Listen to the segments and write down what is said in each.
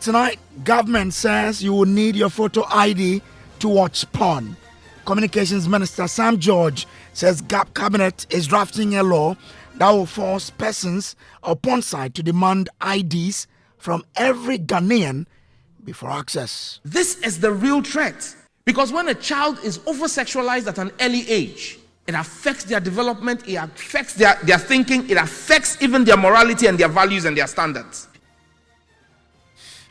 tonight, government says you will need your photo ID to watch porn. Communications Minister Sam George says GAP cabinet is drafting a law that will force persons or porn site to demand IDs from every Ghanaian before access. This is the real threat, because when a child is over-sexualized at an early age, it affects their development, it affects their thinking, it affects even their morality and their values and their standards.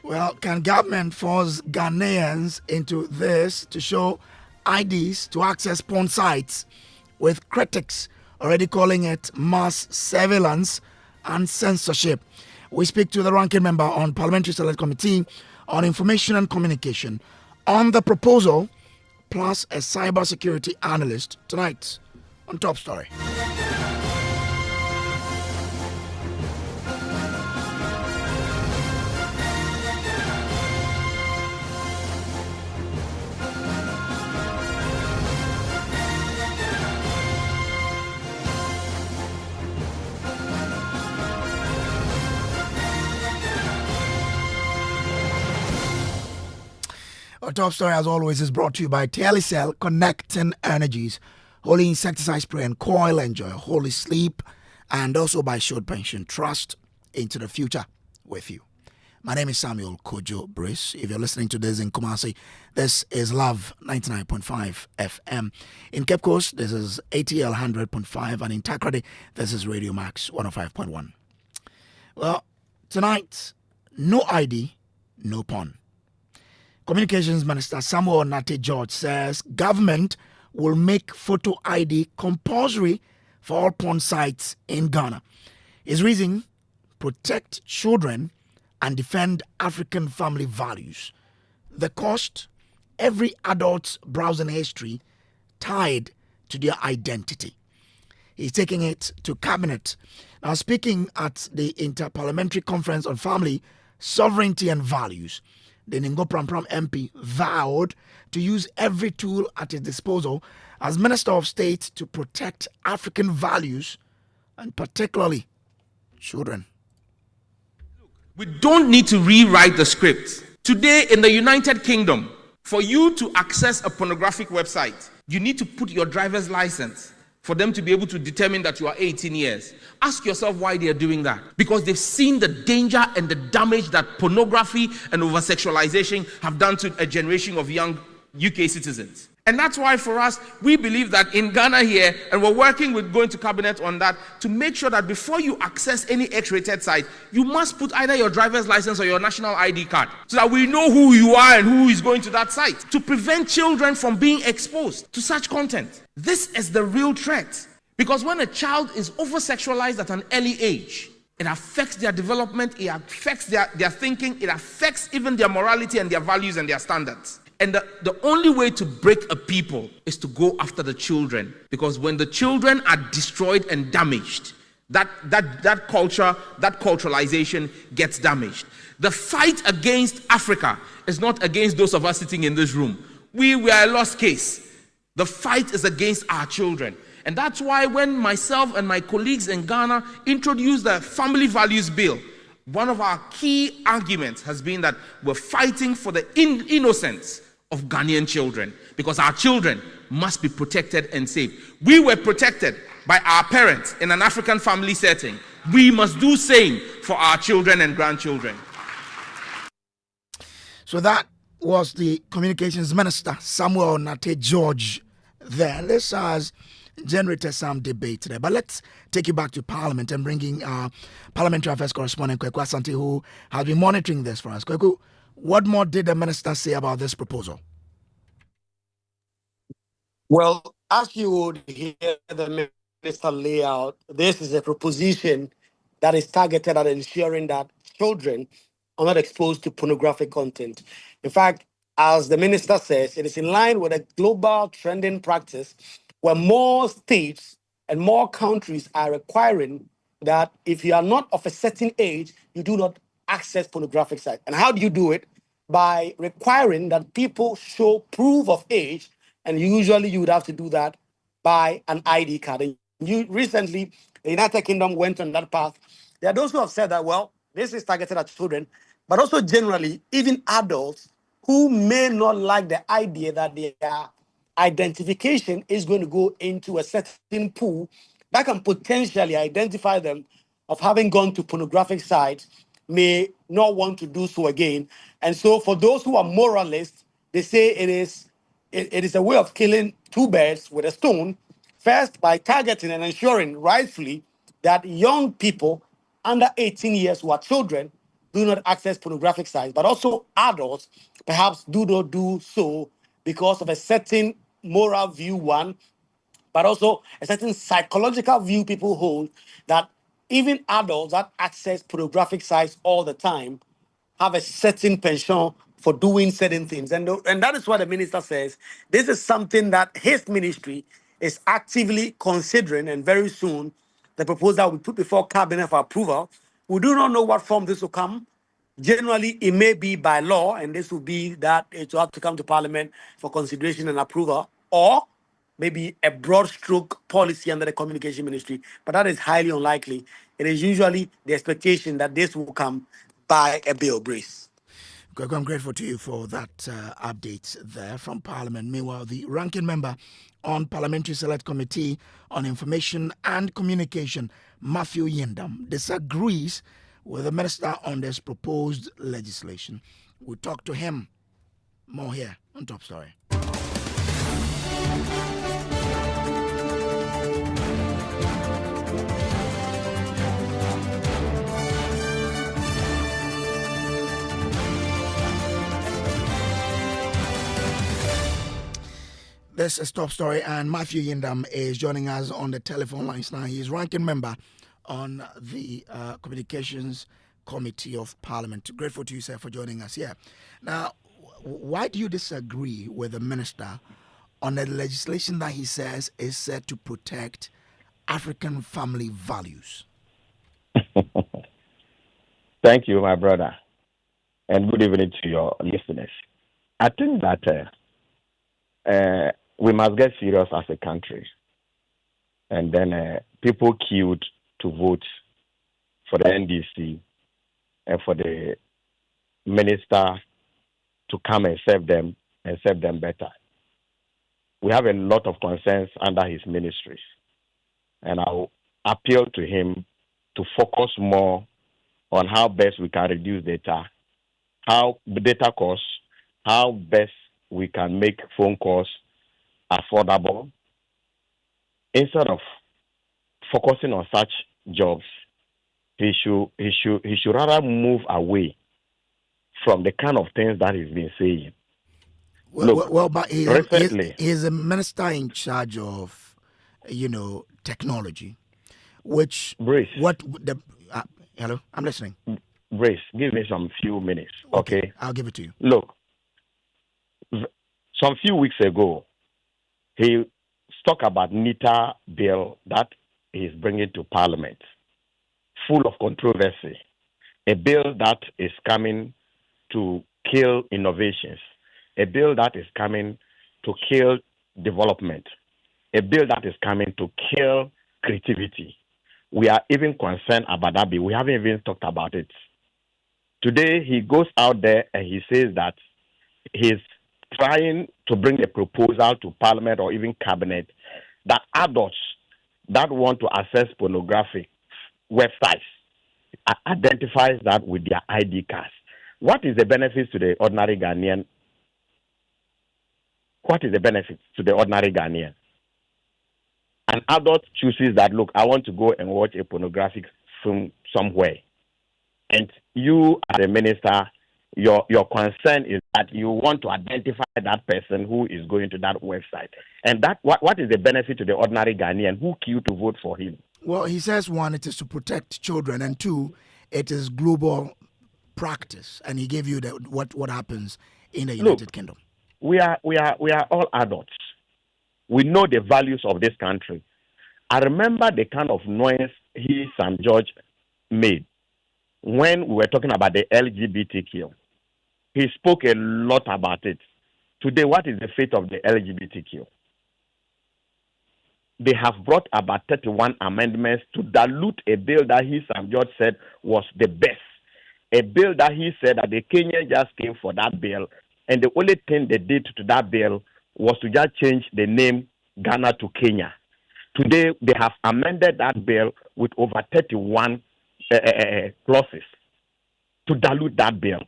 Well, can government force Ghanaians into this to show IDs to access porn sites, with critics already calling it mass surveillance and censorship? We speak to the ranking member on Parliamentary Select Committee on Information and Communication on the proposal, plus a cybersecurity analyst tonight on Top Story. Our Top Story, as always, is brought to you by Telecel, connecting energies, Holy Insecticide Spray and Coil. Enjoy Holy Sleep, and also by Short Pension Trust, into the future with you. My name is Samuel Kojo Brice. If you're listening to this in Kumasi, this is Love 99.5 FM. In Cape Coast, this is ATL 100.5, and in Takrady, this is Radio Max 105.1. Well, tonight, no ID, no porn. Communications Minister Samuel Nate George says government will make photo ID compulsory for all porn sites in Ghana. His reason: protect children and defend African family values. The cost: every adult's browsing history tied to their identity. He's taking it to cabinet. Now, speaking at the Interparliamentary Conference on Family, Sovereignty and Values, the Ningo Prampram MP vowed to use every tool at his disposal as Minister of State to protect African values and particularly children. We don't need to rewrite the script. Today in the United Kingdom, for you to access a pornographic website, you need to put your driver's license for them to be able to determine that you are 18 years. Ask yourself why they are doing that. Because they've seen the danger and the damage that pornography and over-sexualization have done to a generation of young UK citizens. And that's why for us, we believe that in Ghana here, and we're working with going to cabinet on that, to make sure that before you access any X-rated site, you must put either your driver's license or your national ID card, so that we know who you are and who is going to that site, to prevent children from being exposed to such content. This is the real threat, because when a child is over-sexualized at an early age, it affects their development, it affects their thinking, it affects even their morality and their values and their standards. And the only way to break a people is to go after the children, because when the children are destroyed and damaged, that culture, that culturalization gets damaged. The fight against Africa is not against those of us sitting in this room. We are a lost case. The fight is against our children. And that's why when myself and my colleagues in Ghana introduced the Family Values Bill, one of our key arguments has been that we're fighting for the innocence of Ghanaian children, because our children must be protected and safe. We were protected by our parents in an African family setting. We must do same for our children and grandchildren. So that was the Communications Minister Samuel Nate George there. This has generated some debate today, but let's take you back to Parliament and bringing our Parliamentary Affairs correspondent Kweku Asante, who has been monitoring this for us. Kweku, what more did the minister say about this proposal? Well, as you would hear the minister lay out, this is a proposition that is targeted at ensuring that children are not exposed to pornographic content. In fact, as the minister says, it is in line with a global trending practice where more states and more countries are requiring that if you are not of a certain age, you do not access pornographic sites. And how do you do it? By requiring that people show proof of age, and usually you would have to do that by an ID card. And recently, the United Kingdom went on that path. There are those who have said that, well, This is targeted at children, but also generally, even adults who may not like the idea that their identification is going to go into a certain pool that can potentially identify them of having gone to pornographic sites may not want to do so again. And so for those who are moralists, they say it is a way of killing two birds with a stone. First, by targeting and ensuring rightfully that young people under 18 years who are children do not access pornographic sites, but also adults perhaps do not do so because of a certain moral view, one, but also a certain psychological view people hold that even adults that access pornographic sites all the time have a certain penchant for doing certain things. And that is what the minister says. This is something that his ministry is actively considering, and very soon the proposal will be put before cabinet for approval. We do not know what form this will come. Generally, it may be by law, and this will be that it will have to come to parliament for consideration and approval, or maybe a broad stroke policy under the communication ministry, but that is highly unlikely. It is usually the expectation that this will come by a bill, Brace. Greg, I'm grateful to you for that update there from Parliament. Meanwhile, the ranking member on Parliamentary Select Committee on Information and Communication, Matthew Yindam, disagrees with the minister on this proposed legislation. We'll talk to him more here on Top Story. This is Top Story, and Matthew Yindam is joining us on the telephone lines now. He is ranking member on the Communications Committee of Parliament. Grateful to you, sir, for joining us here. Now, why do you disagree with the minister on the legislation that he says is set to protect African family values? Thank you, my brother, and good evening to your listeners. I think that we must get serious as a country. And then people queued to vote for the NDC and for the minister to come and serve them better. We have a lot of concerns under his ministries. And I'll appeal to him to focus more on how best we can reduce data costs, how best we can make phone calls affordable. Instead of focusing on such jobs, he should rather move away from the kind of things that he's been saying. But he's a minister in charge of, technology, which Brace. Hello, I'm listening. Brace, give me some few minutes, okay? I'll give it to you. Look, some few weeks ago, he talked about NITA bill that he's bringing to Parliament, full of controversy. A bill that is coming to kill innovations. A bill that is coming to kill development. A bill that is coming to kill creativity. We are even concerned about that bill. We haven't even talked about it. Today, he goes out there and he says that he's trying to bring a proposal to Parliament or even Cabinet that adults that want to access pornographic websites identifies that with their ID cards. What is the benefit to the ordinary Ghanaian? What is the benefit to the ordinary Ghanaian? An adult chooses that, look, I want to go and watch a pornographic film somewhere. And you, as a minister, your concern is that you want to identify that person who is going to that website. And that what is the benefit to the ordinary Ghanaian who queue to vote for him? Well, he says, one, it is to protect children, and two, it is global practice. And he gave you what happens in the United Kingdom. We are all adults. We know the values of this country. I remember the kind of noise Sam George made when we were talking about the LGBTQ. He spoke a lot about it. Today, what is the fate of the LGBTQ? They have brought about 31 amendments to dilute a bill that Sam George said was the best. a bill that he said that the Kenyan just came for that bill, and the only thing they did to that bill was to just change the name Ghana to Kenya. Today, they have amended that bill with over 31 clauses to dilute that bill.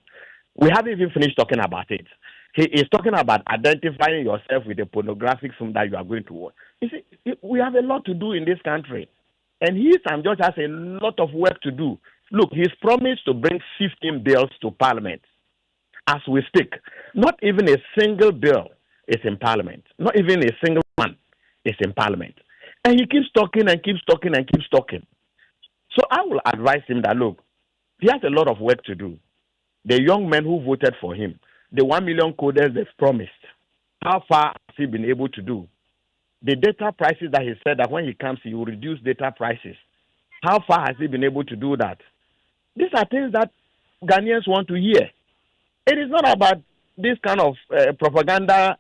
We haven't even finished talking about it. He is talking about identifying yourself with a pornographic film that you are going to watch. You see, we have a lot to do in this country. And Sam George has a lot of work to do. Look, he's promised to bring 15 bills to Parliament as we speak. Not even a single bill is in Parliament. Not even a single one is in Parliament. And he keeps talking and keeps talking and keeps talking. So I will advise him that, look, he has a lot of work to do. The young men who voted for him, the 1 million coders they've promised, how far has he been able to do? The data prices that he said that when he comes, he will reduce data prices. How far has he been able to do that? These are things that Ghanaians want to hear. It is not about this kind of propaganda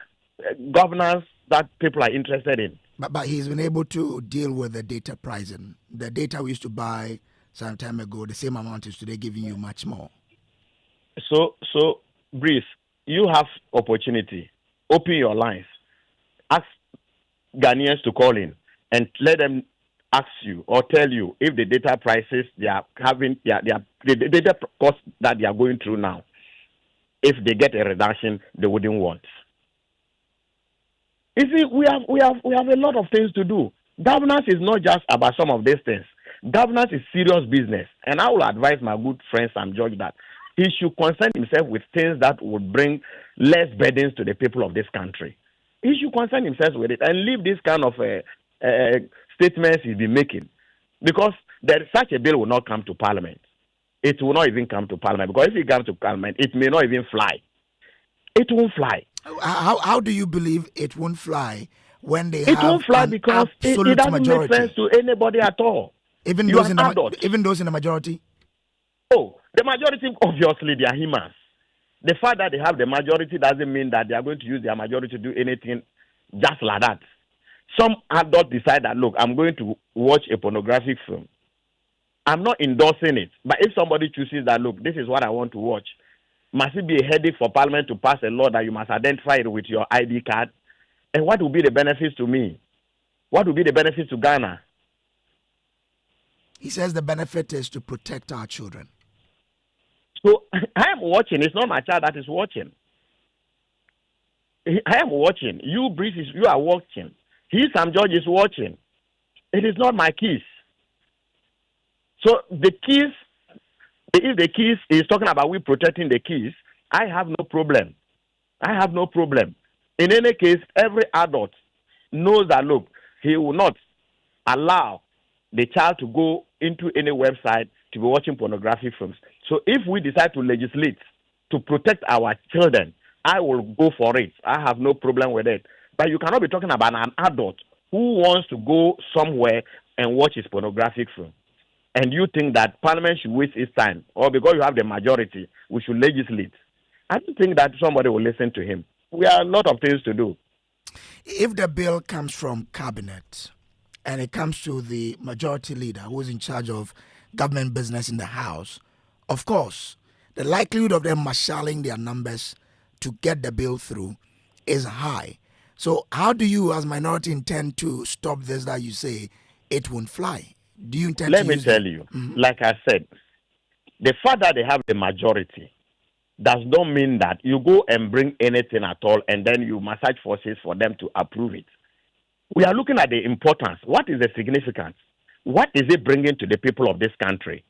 governance that people are interested in. But he's been able to deal with the data pricing. The data we used to buy some time ago, the same amount is today giving you much more. So, Breeze, you have opportunity. Open your lines. Ask Ghanaians to call in and let them ask you or tell you if the data prices they are having, the data cost that they are going through now, if they get a reduction, they wouldn't want. You see, we have a lot of things to do. Governance is not just about some of these things. Governance is serious business, and I will advise my good friend Sam George that he should concern himself with things that would bring less burdens to the people of this country. He should concern himself with it and leave this kind of statements he's been making, because such a bill will not come to Parliament. It will not even come to Parliament, because if it comes to Parliament, it may not even fly. It won't fly. How do you believe it won't fly when they it have won't fly an because absolute it doesn't majority? make sense to anybody at all. Even those in the majority? Oh, the majority, obviously, they are humans. The fact that they have the majority doesn't mean that they are going to use their majority to do anything just like that. Some adults decide that, look, I'm going to watch a pornographic film. I'm not endorsing it. But if somebody chooses that, look, this is what I want to watch, must it be a headache for Parliament to pass a law that you must identify it with your ID card? And what will be the benefits to me? What will be the benefits to Ghana? He says the benefit is to protect our children. So I am watching. It's not my child that is watching. I am watching. You, British, you are watching. Sam George is watching. It is not my kids. So the kids, if the kids is talking about we protecting the kids, I have no problem. I have no problem. In any case, every adult knows that, look, he will not allow the child to go into any website to be watching pornographic films. So if we decide to legislate to protect our children, I will go for it. I have no problem with it. But you cannot be talking about an adult who wants to go somewhere and watch his pornographic film. And you think that Parliament should waste its time, or because you have the majority, we should legislate. I don't think that somebody will listen to him. We have a lot of things to do. If the bill comes from cabinet and it comes to the majority leader who is in charge of government business in the House, of course, the likelihood of them marshalling their numbers to get the bill through is high. So how do you as minority intend to stop this that you say it won't fly? Do you intend Let to me use tell you, like I said, the fact that they have the majority does not mean that you go and bring anything at all and then you massage forces for them to approve it. We are looking at the importance. What is the significance? What is it bringing to the people of this country?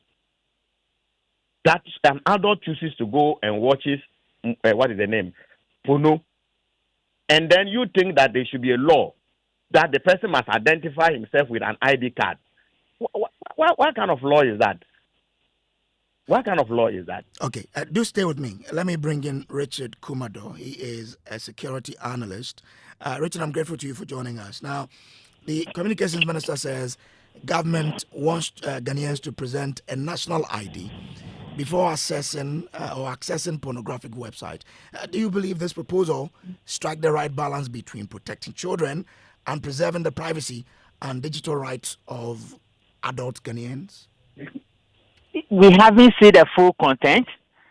That an adult chooses to go and watches, what is the name? Puno. And then you think that there should be a law that the person must identify himself with an ID card. What kind of law is that? What kind of law is that? Okay, do stay with me. Let me bring in Richard Kumado. He is a security analyst. Richard, I'm grateful to you for joining us. Now, the communications minister says government wants Ghanaians to present a national ID before accessing pornographic website. Do you believe this proposal strike the right balance between protecting children and preserving the privacy and digital rights of adult Ghanaians? we haven't seen the full content.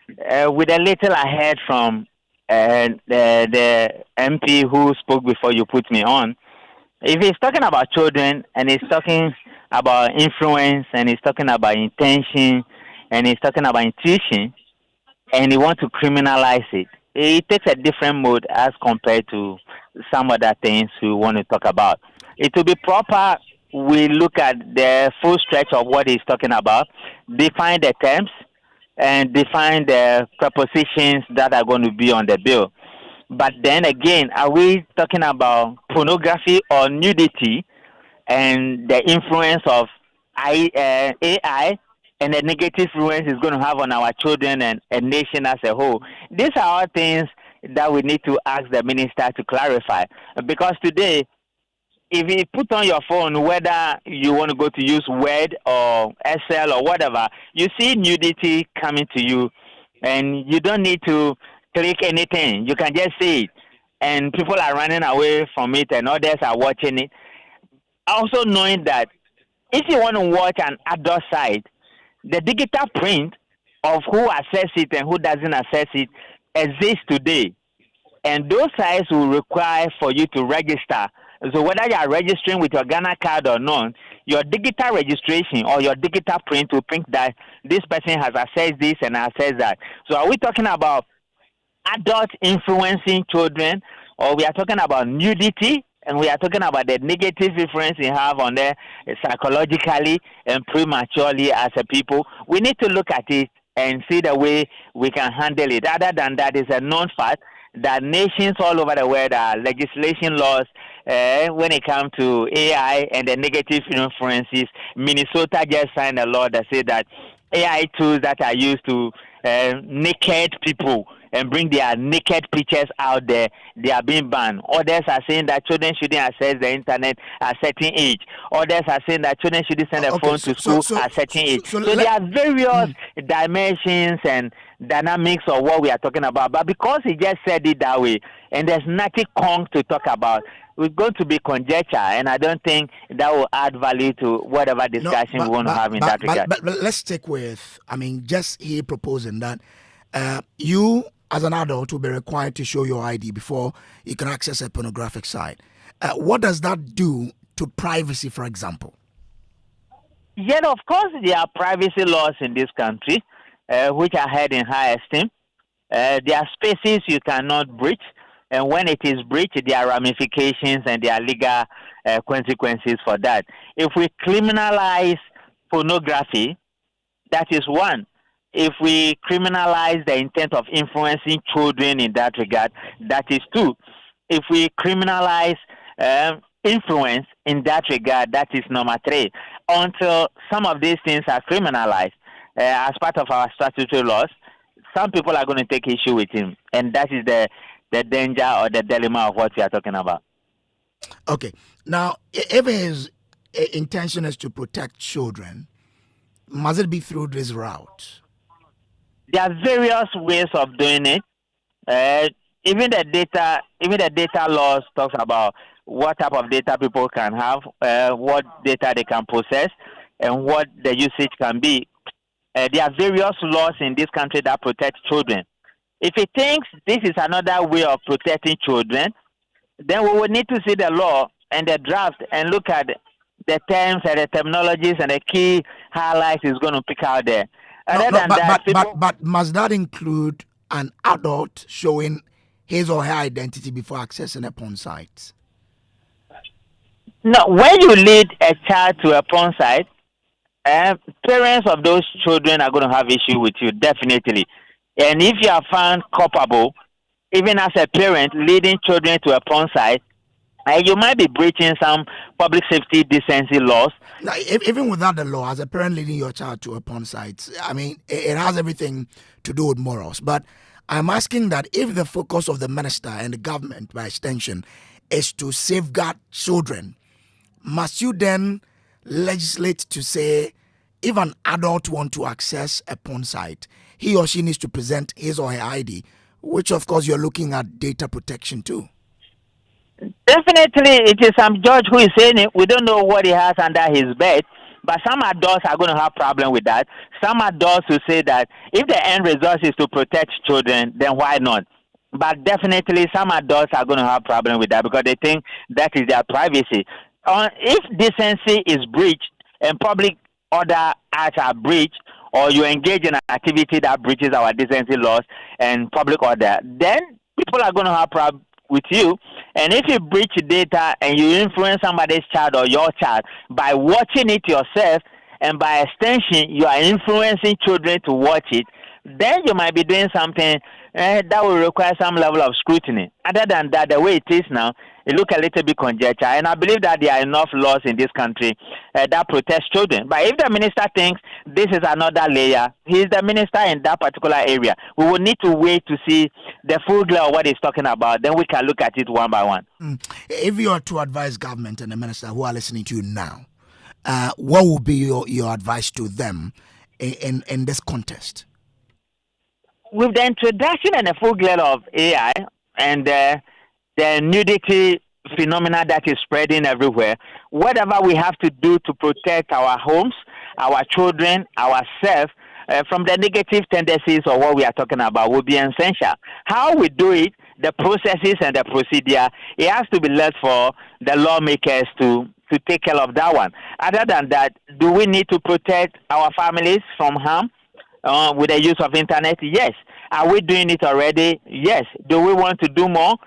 With a little I heard from the MP who spoke before you put me on, if he's talking about children and he's talking about influence and he's talking about intention and he's talking about intuition and he wants to criminalize it, it takes a different mode as compared to some other things we want to talk about. It will be proper we look at the full stretch of what he's talking about, define the terms, and define the prepositions that are going to be on the bill. But then again, are we talking about pornography or nudity and the influence of AI and the negative influence it's going to have on our children and a nation as a whole? These are all things that we need to ask the minister to clarify. Because today, if you put on your phone, whether you want to go to use Word or Excel or whatever, you see nudity coming to you, and you don't need to click anything. You can just see it, and people are running away from it, and others are watching it. Also knowing that if you want to watch an adult site, the digital print of who access it and who doesn't access it exists today, and those sites will require for you to register. So whether you are registering with your Ghana card or not, your digital registration or your digital print will print that this person has accessed this and accessed that. So are we talking about adults influencing children, or we are talking about nudity, and we are talking about the negative influence we have on them psychologically and prematurely as a people? We need to look at it and see the way we can handle it. Other than that, it's a known fact that nations all over the world are legislation laws when it comes to AI and the negative influences. Minnesota just signed a law that said that AI tools that are used to naked people and bring their naked pictures out there, they are being banned. Others are saying that children shouldn't access the internet at a certain age. Others are saying that children shouldn't send a phone to school at a certain age. So there are various dimensions and dynamics of what we are talking about. But because he just said it that way, and there's nothing to talk about, we're going to be conjecture, and I don't think that will add value to whatever discussion we want to have in that regard. But let's stick with, just here proposing that you, as an adult, will be required to show your ID before you can access a pornographic site. What does that do to privacy, for example? Yet, of course, there are privacy laws in this country, which are held in high esteem. There are spaces you cannot breach. And when it is breached, there are ramifications and there are legal consequences for that. If we criminalize pornography, that is one. If we criminalize the intent of influencing children in that regard, that is two. If we criminalize influence in that regard, that is number three. Until some of these things are criminalized as part of our statutory laws, some people are going to take issue with him. And that is the danger or the dilemma of what we are talking about. Okay. Now, if his intention is to protect children, must it be through this route? There are various ways of doing it. Even the data laws talks about what type of data people can have, what data they can process, and what the usage can be. There are various laws in this country that protect children. If he thinks this is another way of protecting children, then we would need to see the law and the draft and look at the terms and the terminologies and the key highlights he's going to pick out there. But must that include an adult showing his or her identity before accessing a porn site? No, when you lead a child to a porn site, parents of those children are going to have issue with you, definitely. And if you are found culpable, even as a parent leading children to a porn site, you might be breaching some public safety decency laws. Now, even without the law, as a parent leading your child to a porn site, it has everything to do with morals. But I'm asking that if the focus of the minister and the government, by extension, is to safeguard children, must you then legislate to say if an adult wants to access a porn site, he or she needs to present his or her ID, which of course you're looking at data protection too? Definitely, it is some judge who is saying it. We don't know what he has under his bed, But some adults are going to have problem with that. Some adults will say that if the end result is to protect children, then why not? But definitely some adults are going to have problem with that because they think that is their privacy. If decency is breached and public order acts are breached, or you engage in an activity that breaches our decency laws and public order, then people are going to have problem with you. And if you breach data and you influence somebody's child or your child by watching it yourself, and by extension you are influencing children to watch it, then you might be doing something that will require some level of scrutiny. Other than that, the way it is now, it looks a little bit conjecture. And I believe that there are enough laws in this country that protect children. But if the minister thinks this is another layer, he is the minister in that particular area. We will need to wait to see the full glare of what he's talking about. Then we can look at it one by one. If you are to advise government and the minister who are listening to you now, what would be your advice to them in this contest? With the introduction and the full glare of AI and the nudity phenomena that is spreading everywhere, whatever we have to do to protect our homes, our children, ourselves from the negative tendencies of what we are talking about will be essential. How we do it, the processes and the procedure, it has to be left for the lawmakers to take care of that one. Other than that, do we need to protect our families from harm with the use of internet? Yes. Are we doing it already? Yes. Do we want to do more?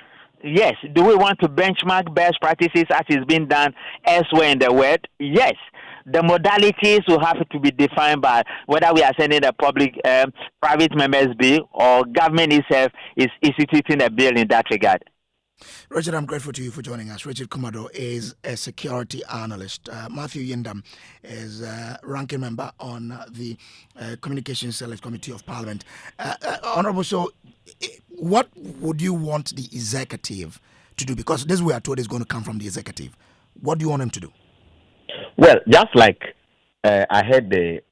Yes. Do we want to benchmark best practices as is being done elsewhere in the world? Yes. The modalities will have to be defined by whether we are sending a public, private members bill or government itself is instituting a bill in that regard. Richard, I'm grateful to you for joining us. Richard Kojo is a security analyst. Matthew Yindam is a ranking member on the Communications Select Committee of Parliament. Honorable, so what would you want the executive to do? Because this we are told is going to come from the executive. What do you want them to do? Well, just like I heard the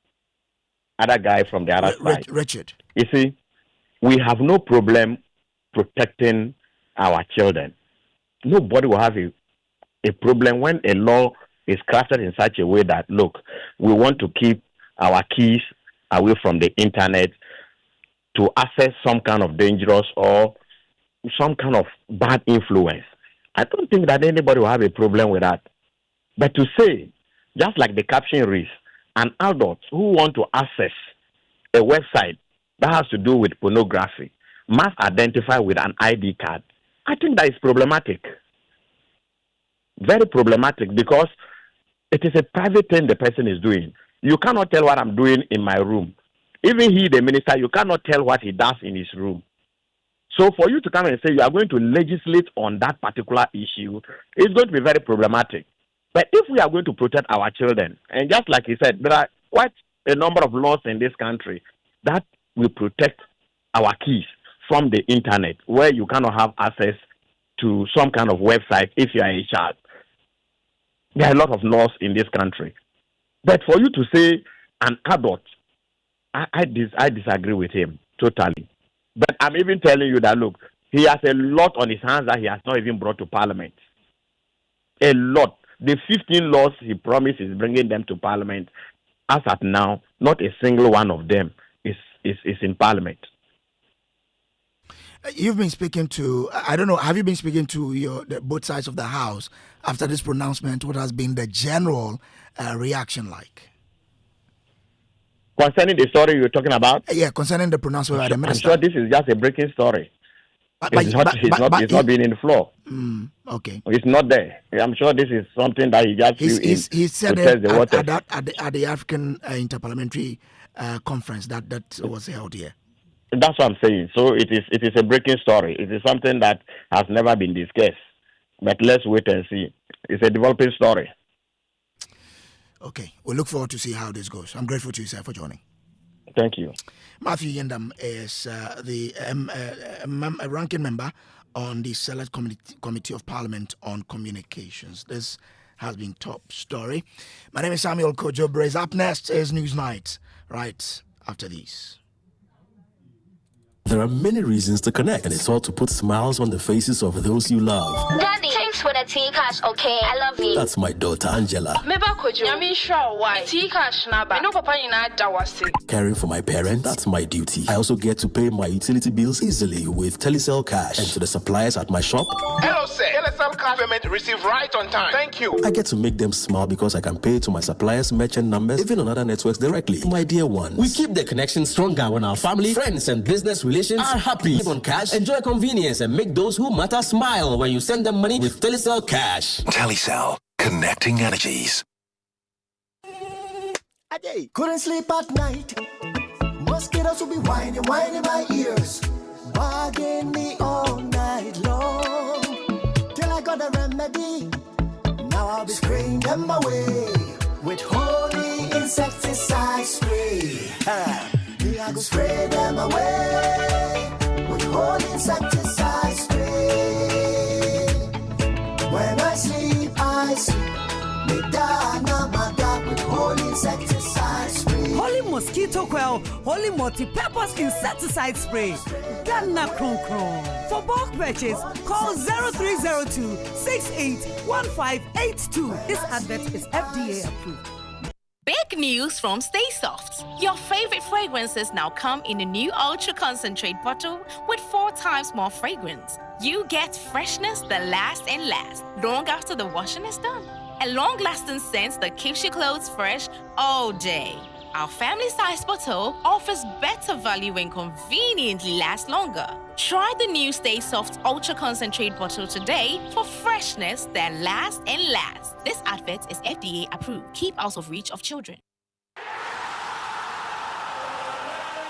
other guy from the other side. Richard. You see, we have no problem protecting our children. Nobody will have a problem when a law is crafted in such a way that, look, we want to keep our kids away from the internet to access some kind of dangerous or some kind of bad influence. I don't think that anybody will have a problem with that. But to say, just like the caption reads, an adult who want to access a website that has to do with pornography must identify with an ID card, I think that is problematic. Very problematic, because it is a private thing the person is doing. You cannot tell what I'm doing in my room. Even he, the minister, you cannot tell what he does in his room. So for you to come and say you are going to legislate on that particular issue, it's going to be very problematic. But if we are going to protect our children, and just like he said, there are quite a number of laws in this country that will protect our kids from the internet, where you cannot have access to some kind of website if you are a child. There are a lot of laws in this country. But for you to say an adult, I disagree with him totally. But I'm even telling you that, look, he has a lot on his hands that he has not even brought to Parliament. A lot. The 15 laws he promised is bringing them to Parliament. As at now, not a single one of them is in Parliament. You've been speaking to, I don't know, have you been speaking to both sides of the House after this pronouncement? What has been the general reaction like? Concerning the story you're talking about? Yeah, concerning the pronouncement by the minister. I'm sure this is just a breaking story. It's not being in the floor. Okay. It's not there. I'm sure this is something that he just he said to test the water. At the African Interparliamentary Conference that was held here. That's what I'm saying. So it is a breaking story. It is something that has never been discussed. But let's wait and see. It's a developing story. Okay. We'll look forward to see how this goes. I'm grateful to you, sir, for joining. Thank you. Matthew Yindam is the ranking member on the Select Committee of Parliament on Communications. This has been top story. My name is Samuel Kojo. Brace up next is Newsnight, right after these. There are many reasons to connect, and it's all to put smiles on the faces of those you love. Daddy, Thanks for the tea cash, okay? I love you. That's my daughter, Angela. Meba Kojo, I sure why. Tea cash naba. No papa in Dawasi. Caring for my parents, that's my duty. I also get to pay my utility bills easily with Telecel Cash. And to the suppliers at my shop. Hello, sir. Telecel cash payment received right on time. Thank you. I get to make them smile because I can pay to my suppliers' merchant numbers, even on other networks directly. My dear ones. We keep the connection stronger when our family, friends, and business relations are happy. Live on cash, enjoy convenience, and make those who matter smile when you send them money with Telecel Cash. Telecel, connecting energies. Couldn't sleep at night. Mosquitoes will be whining my ears, bugging me all night long. Till I got a remedy. Now I'll be spraying them away with holy insecticide spray. I go spray them away with holy insecticide spray. When I sleep, me dana mada with holy insecticide spray. Holy mosquito coil, holy multi-purpose insecticide spray. Ghana Kron Kron. For bulk purchase, call 0302 681582. This advert is FDA approved. Big news from Stay Soft. Your favorite fragrances now come in a new ultra concentrate bottle with 4 times more fragrance. You get freshness that lasts and lasts long after the washing is done. A long-lasting scent that keeps your clothes fresh all day. Our family-sized bottle offers better value and conveniently lasts longer. Try the new Stay Soft Ultra Concentrate bottle today for freshness that lasts and lasts. This advert is FDA approved. Keep out of reach of children.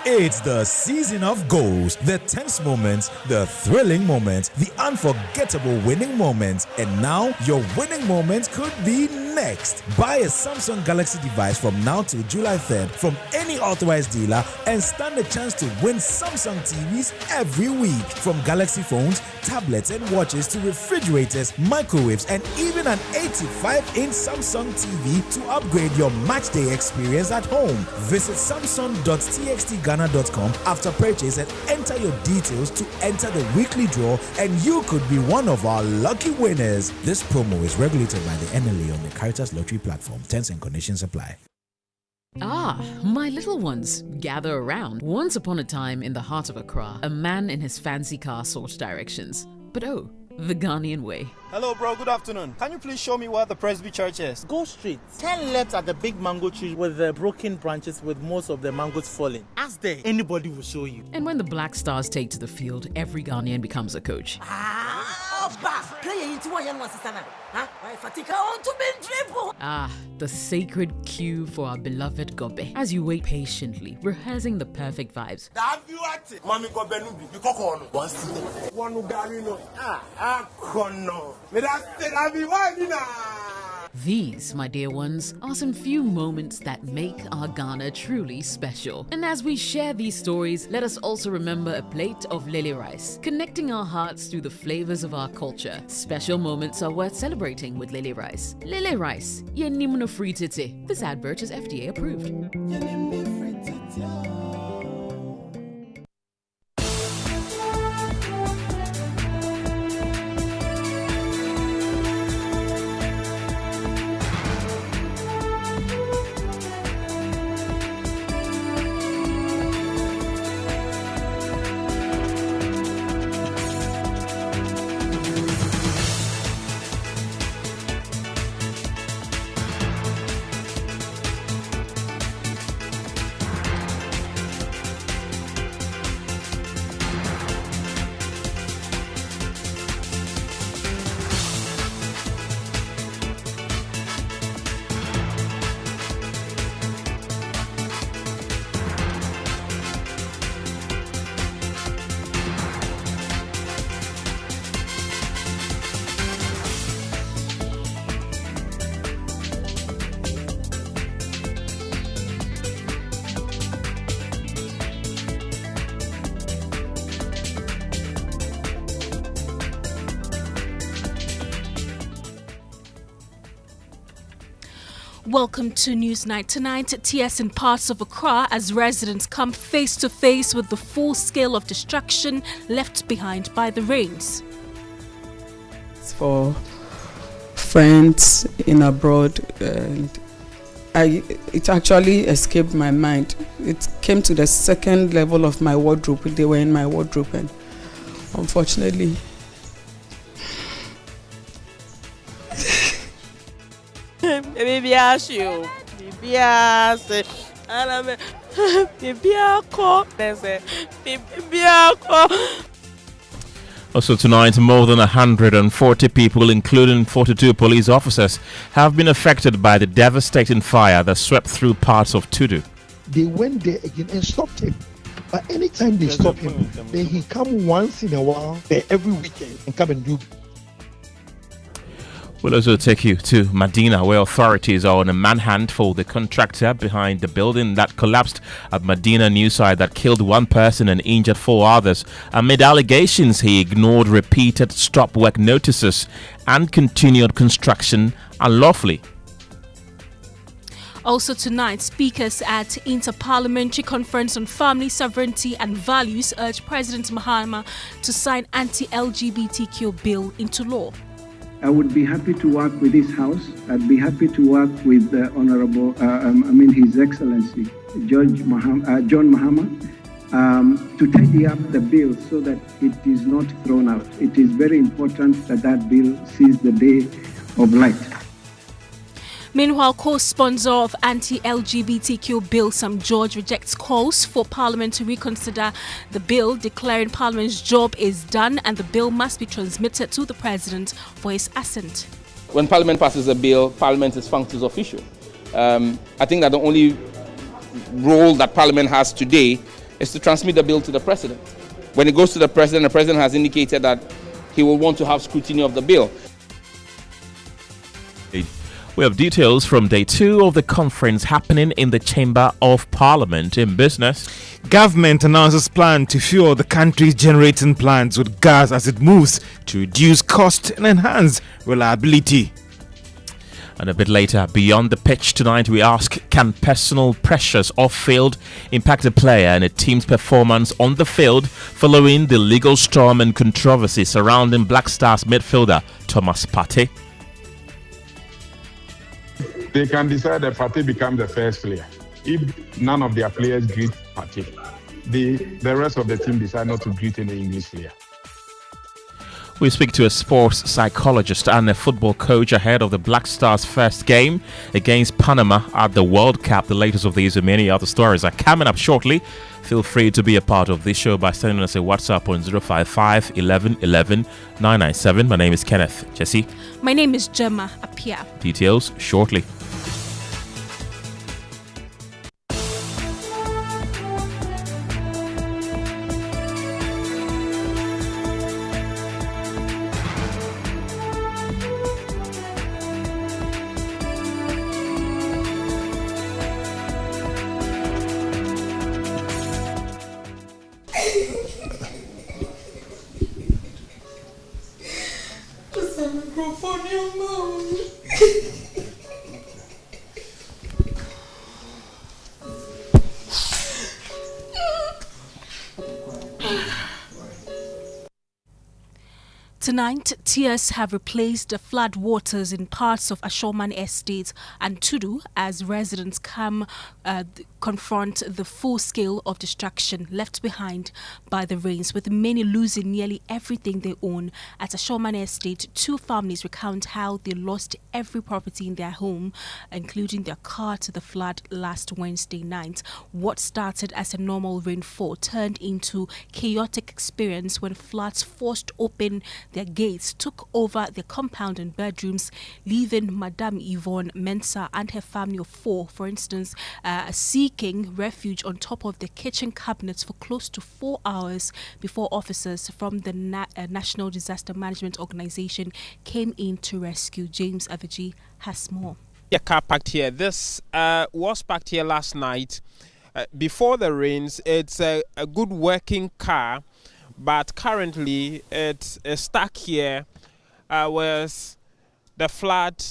It's the season of goals, the tense moments, the thrilling moments, the unforgettable winning moments. And now your winning moments could be next. Buy a Samsung Galaxy device from now till July 3rd from any authorized dealer and stand a chance to win Samsung TVs every week. From Galaxy phones, tablets and watches to refrigerators, microwaves, and even an 85-inch Samsung TV to upgrade your matchday experience at home. Visit samsung.txtghana.com after purchase and enter your details to enter the weekly draw, and you could be one of our lucky winners. This promo is regulated by the NLA on the Caritas Lottery platform. Terms and conditions apply. Ah, my little ones, gather around. Once upon a time in the heart of Accra, a man in his fancy car sought directions. But oh, the Ghanaian way. Hello, bro. Good afternoon. Can you please show me where the Presby Church is? Go straight. 10 left at the big mango tree with the broken branches with most of the mangoes falling. Ask there. Anybody will show you. And when the Black Stars take to the field, every Ghanaian becomes a coach. Ah, the sacred cue for our beloved Gobe. As you wait patiently, rehearsing the perfect vibes. These, my dear ones, are some few moments that make our Ghana truly special. And as we share these stories, let us also remember a plate of lily rice, connecting our hearts through the flavors of our culture. Special moments are worth celebrating with lily rice. Lily rice, yenimno fritite. This advert is FDA approved. Welcome to Newsnight. Tonight, tears in parts of Accra as residents come face to face with the full scale of destruction left behind by the rains. For friends in abroad, and it actually escaped my mind. It came to the second level of my wardrobe. They were in my wardrobe, and unfortunately, Baby, ask you. Baby, ask. Baby, Also tonight, more than 140 people, including 42 police officers, have been affected by the devastating fire that swept through parts of Tudu. They went there again and stopped him. But anytime they stop him, then he come once in a while, every weekend, and come and do. We'll also take you to Medina, where authorities are on a manhunt for the contractor behind the building that collapsed at Medina Newside that killed one person and injured 4 others. Amid allegations he ignored repeated stop work notices and continued construction unlawfully. Also tonight, speakers at Inter-Parliamentary Conference on Family Sovereignty and Values urged President Mahama to sign anti-LGBTQ bill into law. I would be happy to work with this House. I'd be happy to work with Honorable, His Excellency John Mahama, to tidy up the bill so that it is not thrown out. It is very important that that bill sees the day of light. Meanwhile, co-sponsor of anti-LGBTQ bill, Sam George, rejects calls for Parliament to reconsider the bill, declaring Parliament's job is done and the bill must be transmitted to the President for his assent. When Parliament passes a bill, Parliament is functus officio. I think that the only role that Parliament has today is to transmit the bill to the President. When it goes to the President has indicated that he will want to have scrutiny of the bill. We have details from day 2 of the conference happening in the Chamber of Parliament in business. Government announces plan to fuel the country's generating plants with gas as it moves to reduce cost and enhance reliability. And a bit later, beyond the pitch tonight, we ask, can personal pressures off-field impact a player and a team's performance on the field following the legal storm and controversy surrounding Black Stars midfielder Thomas Partey? They can decide that Partey becomes the first player. If none of their players greet Partey, the rest of the team decide not to greet any English player. We speak to a sports psychologist and a football coach ahead of the Black Stars' first game against Panama at the World Cup. The latest of these and many other stories are coming up shortly. Feel free to be a part of this show by sending us a WhatsApp on 055 11 11 997. My name is Kenneth. Gyasi. My name is Gemma. Appiah. Details shortly. Tonight, tears have replaced the flood waters in parts of Ashoman Estate and Tudu as residents confront the full scale of destruction left behind by the rains, with many losing nearly everything they own. At Ashoman Estate, 2 families recount how they lost every property in their home, including their car, to the flood last Wednesday night. What started as a normal rainfall turned into chaotic experience when floods forced open their gates, took over their compound and bedrooms, leaving Madame Yvonne Mensah and her family of 4, for instance, seeking refuge on top of the kitchen cabinets for close to 4 hours before officers from the National Disaster Management Organization came in to rescue. James Aviji has more. A car parked here. This was parked here last night before the rains. It's a good working car, but currently it's stuck here with the flood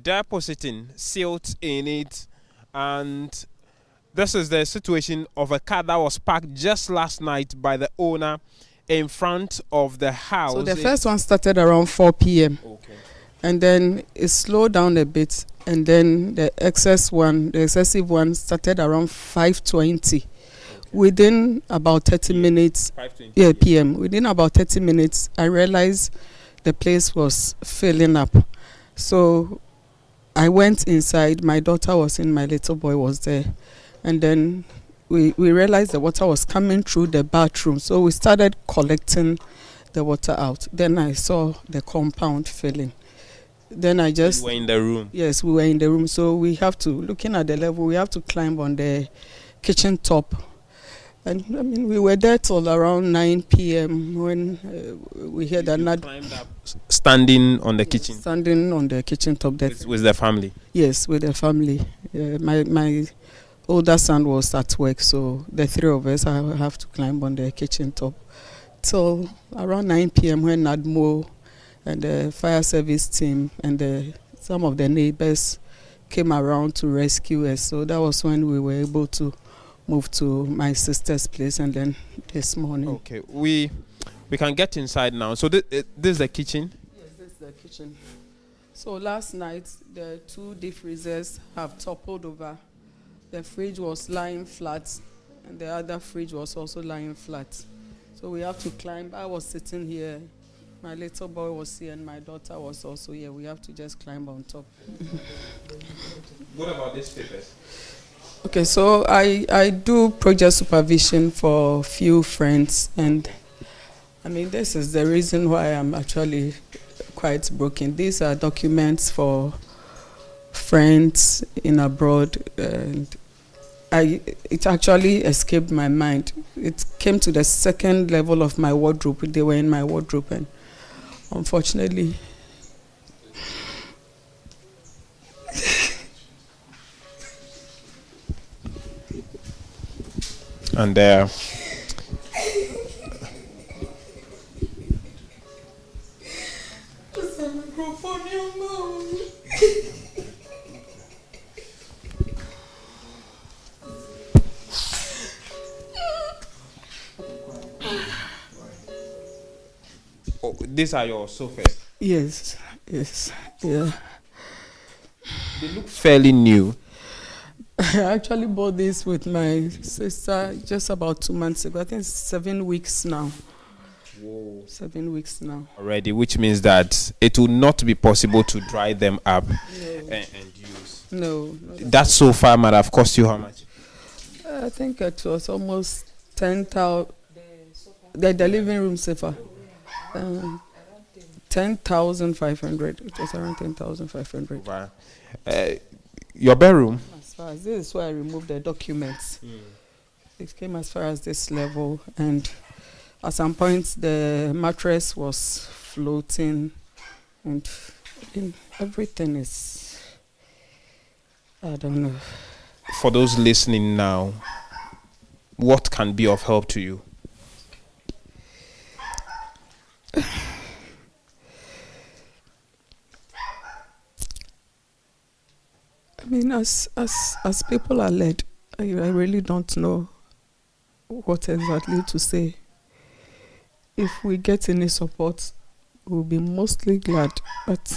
depositing silt in it, and this is the situation of a car that was parked just last night by the owner in front of the house. So the first one started around 4 p.m. Okay. and then it slowed down a bit, and then the excessive one started around 5:20. Within about 30 minutes, PM. Within about 30 minutes, I realized the place was filling up. So I went inside. My daughter was in. My little boy was there, and then we realized the water was coming through the bathroom. So we started collecting the water out. Then I saw the compound filling. Then I just... You were in the room? Yes, we were in the room. So we have to, looking at the level, we have to climb on the kitchen top. And I mean, we were there till around 9 p.m. when we heard that... You climbed up standing on the kitchen? Standing on the kitchen top. With the family? Yes, with the family. My older son was at work, so the three of us have to climb on the kitchen top. Till around 9 p.m. when Admo and the fire service team and some of the neighbors came around to rescue us. So that was when we were able to move to my sister's place, and then this morning. Okay, we can get inside now. So this is the kitchen? Yes, this is the kitchen. So last night, the 2 deep freezers have toppled over. The fridge was lying flat, and the other fridge was also lying flat. So we have to climb. I was sitting here. My little boy was here, and my daughter was also here. We have to just climb on top. What about these papers? Okay, so I do project supervision for few friends, and I mean, this is the reason why I'm actually quite broken. These are documents for friends in abroad, and it actually escaped my mind. It came to the second level of my wardrobe. They were in my wardrobe, and unfortunately, and oh, these are your sofas? Yes, yeah. They look fairly new. I actually bought this with my sister just about 2 months ago. I think it's 7 weeks now. Whoa. 7 weeks now. Already, which means that it will not be possible to dry them up and use. No. That sofa might have cost you how much? I think it was almost 10,000. The living room sofa. 10,500. It was around 10,500. Wow. Your bedroom? As far as this is where I removed the documents. It came as far as this level, and at some point the mattress was floating, and everything is, I don't know. For those listening now, what can be of help to you? I mean, as people are led, I really don't know what exactly to say. If we get any support, we'll be mostly glad. But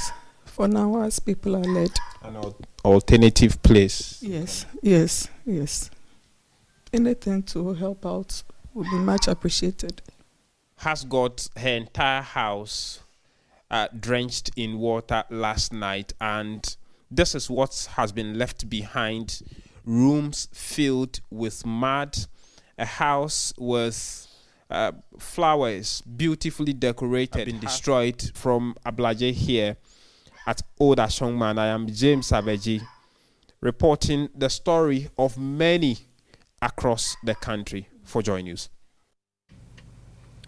for now, as people are led, an alternative place. Yes. Anything to help out would be much appreciated. Has got her entire house drenched in water last night, and this is what has been left behind. Rooms filled with mud, a house with flowers beautifully decorated have been destroyed. From Ablaje here at Old Ashongman, I am James Sabeji, reporting the story of many across the country for Joy News.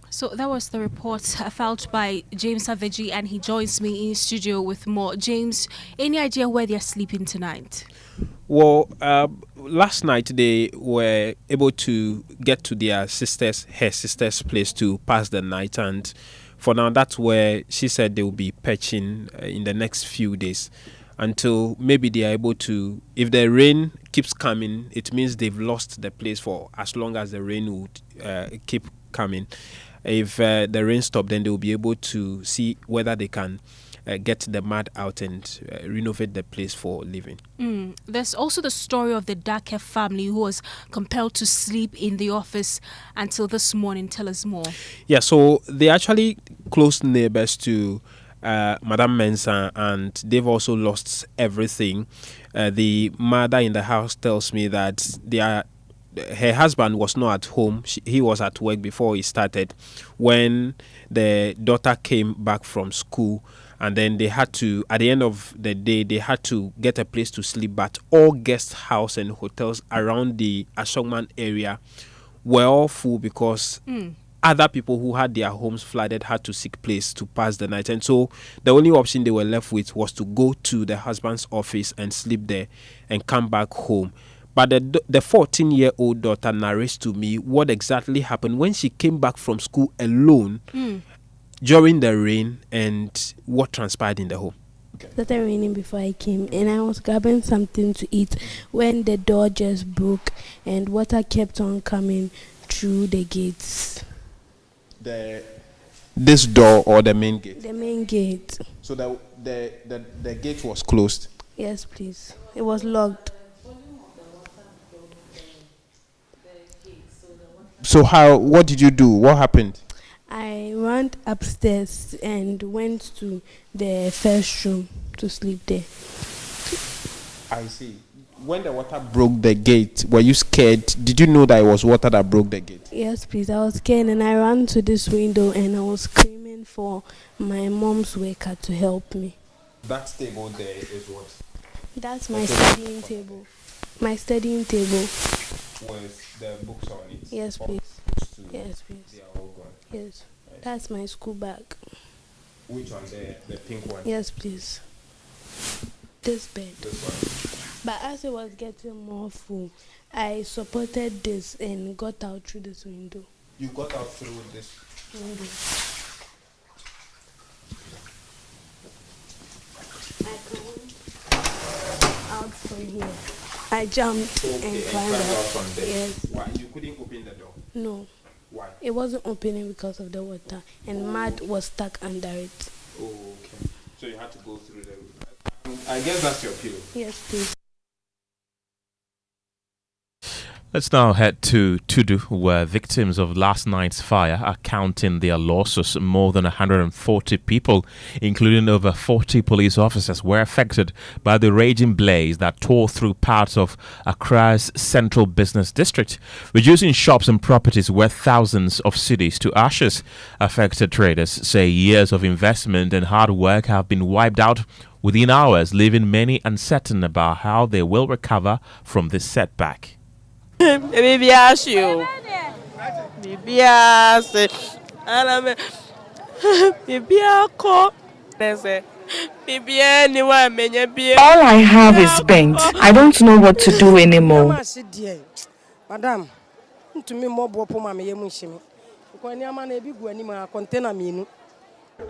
So that was the report filed by James Saveji, and he joins me in studio with more. James, any idea where they're sleeping tonight? Well, last night they were able to get to her sister's place to pass the night, and for now that's where she said they will be perching in the next few days until maybe they are able to. If the rain keeps coming, it means they've lost the place for as long as the rain would keep coming. If the rain stops, then they will be able to see whether they can get the mud out and renovate the place for living. There's also the story of the Dake family who was compelled to sleep in the office until this morning. Tell us more. Yeah, so they actually close neighbors to Madame Mensah, and they've also lost everything. The mother in the house tells me that her husband was not at home. He was at work before he started. When the daughter came back from school, and then they had to, at the end of the day, they had to get a place to sleep. But all guest house and hotels around the Ashongman area were all full because other people who had their homes flooded had to seek place to pass the night. And so the only option they were left with was to go to the husband's office and sleep there and come back home. But the 14-year-old daughter narrates to me what exactly happened when she came back from school alone during the rain and what transpired in the home. It started raining before I came, and I was grabbing something to eat when the door just broke and water kept on coming through the gates. This door or the main gate? The main gate. So the gate was closed? Yes, please. It was locked. So what did you do? What happened? I ran upstairs and went to the first room to sleep there. I see. When the water broke the gate, were you scared? Did you know that it was water that broke the gate? Yes, please. I was scared, and I ran to this window and I was screaming for my mom's worker to help me. That table there is what? That's my studying table. My studying table. With the books on it? Yes, please. Yes, please. They are all gone? Yes. That's my school bag. Which one? The pink one? Yes, please. This bed. This one. But as it was getting more full, I supported this and got out through this window. You got out through this window? I climbed out from here. I jumped and climbed out from there. Yes. Why? You couldn't open the door? No. Why? It wasn't opening because of the water, and mud was stuck under it. Oh, okay. So you had to go through the... I guess that's your pillow. Yes, please. Let's now head to Tudu, where victims of last night's fire are counting their losses. More than 140 people, including over 40 police officers, were affected by the raging blaze that tore through parts of Accra's central business district, reducing shops and properties worth thousands of cedis to ashes. Affected traders say years of investment and hard work have been wiped out within hours, leaving many uncertain about how they will recover from this setback. Baby, ask you. Baby, ask. Baby, call. All I have is spent. I don't know what to do anymore. Madam,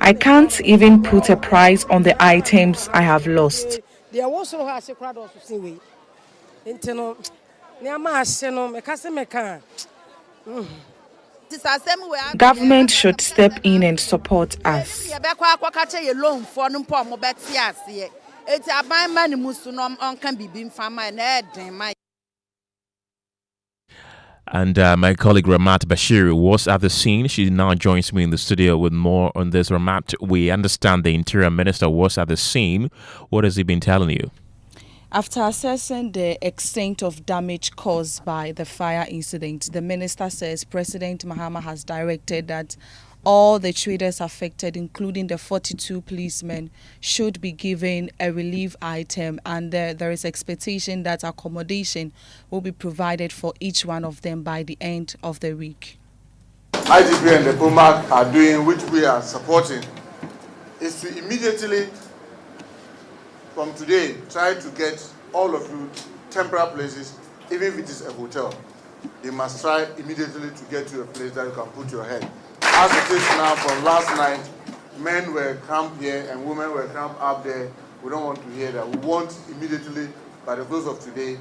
I can't even put a price on the items I have lost. Government should step in and support us. And my colleague Ramat Bashir was at the scene. She now joins me in the studio with more on this. Ramat, we understand the Interior Minister was at the scene. What has he been telling you? After assessing the extent of damage caused by the fire incident, the minister says President Mahama has directed that all the traders affected, including the 42 policemen, should be given a relief item, and there is expectation that accommodation will be provided for each one of them by the end of the week. IGP and the POMAC are doing, which we are supporting, is to immediately, from today, try to get all of you temporary places, even if it is a hotel. They must try immediately to get to a place that you can put your head. As it is now, from last night, men were camped here and women were camped up there. We don't want to hear that. We want immediately, by the close of today,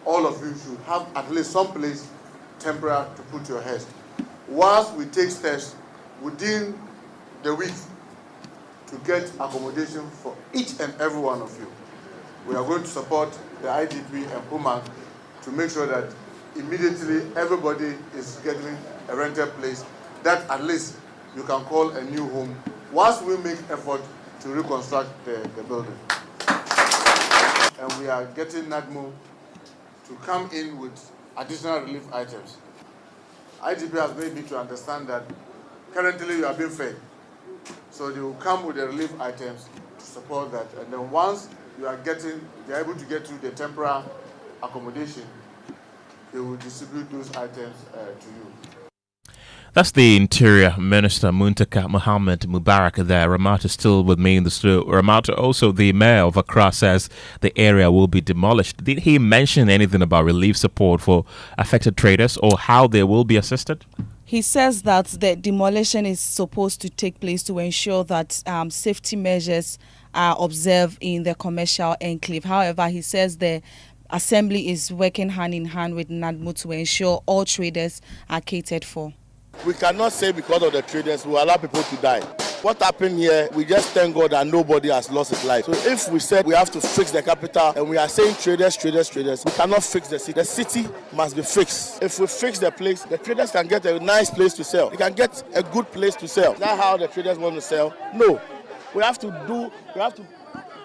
all of you should have at least some place temporary to put your head. Whilst we take steps within the week to get accommodation for each and every one of you. We are going to support the IDP and PUMAC to make sure that immediately everybody is getting a rented place that at least you can call a new home once we make effort to reconstruct the building. And we are getting NADMO to come in with additional relief items. IDP has made me to understand that currently you are being fed. So they will come with the relief items to support that. And then once you are able to get to the temporary accommodation, they will distribute those items to you. That's the Interior Minister Muntaka Mohammed Mubarak there. Ramata still with me in the studio. Ramata, also the mayor of Accra, says the area will be demolished. Did he mention anything about relief support for affected traders or how they will be assisted? He says that the demolition is supposed to take place to ensure that safety measures are observed in the commercial enclave. However, he says the assembly is working hand in hand with NADMO to ensure all traders are catered for. We cannot say because of the traders we allow people to die. What happened here, we just thank God that nobody has lost his life. So if we said we have to fix the capital and we are saying traders, we cannot fix the city. The city must be fixed. If we fix the place, the traders can get a nice place to sell. They can get a good place to sell. Is that how the traders want to sell? No. We have to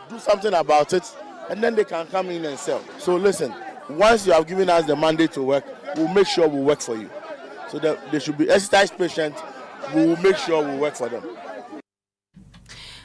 do something about it, and then they can come in and sell. So listen, once you have given us the mandate to work, we'll make sure we work for you. So that they should be exercise patient. We will make sure we work for them.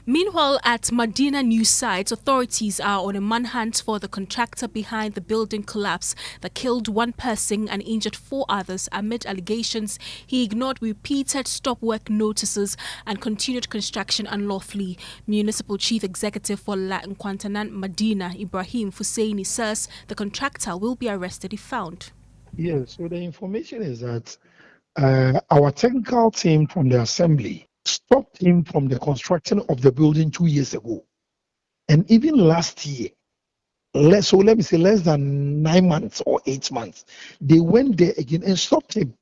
Meanwhile, at Medina news site, authorities are on a manhunt for the contractor behind the building collapse that killed one person and injured 4 others amid allegations he ignored repeated stop work notices and continued construction unlawfully. Municipal Chief Executive for La Nkwantanan Medina, Ibrahim Fusaini, says the contractor will be arrested if found. Yes, so the information is that our technical team from the assembly stopped him from the construction of the building 2 years ago. And even last year, less than 9 months or 8 months, they went there again and stopped him.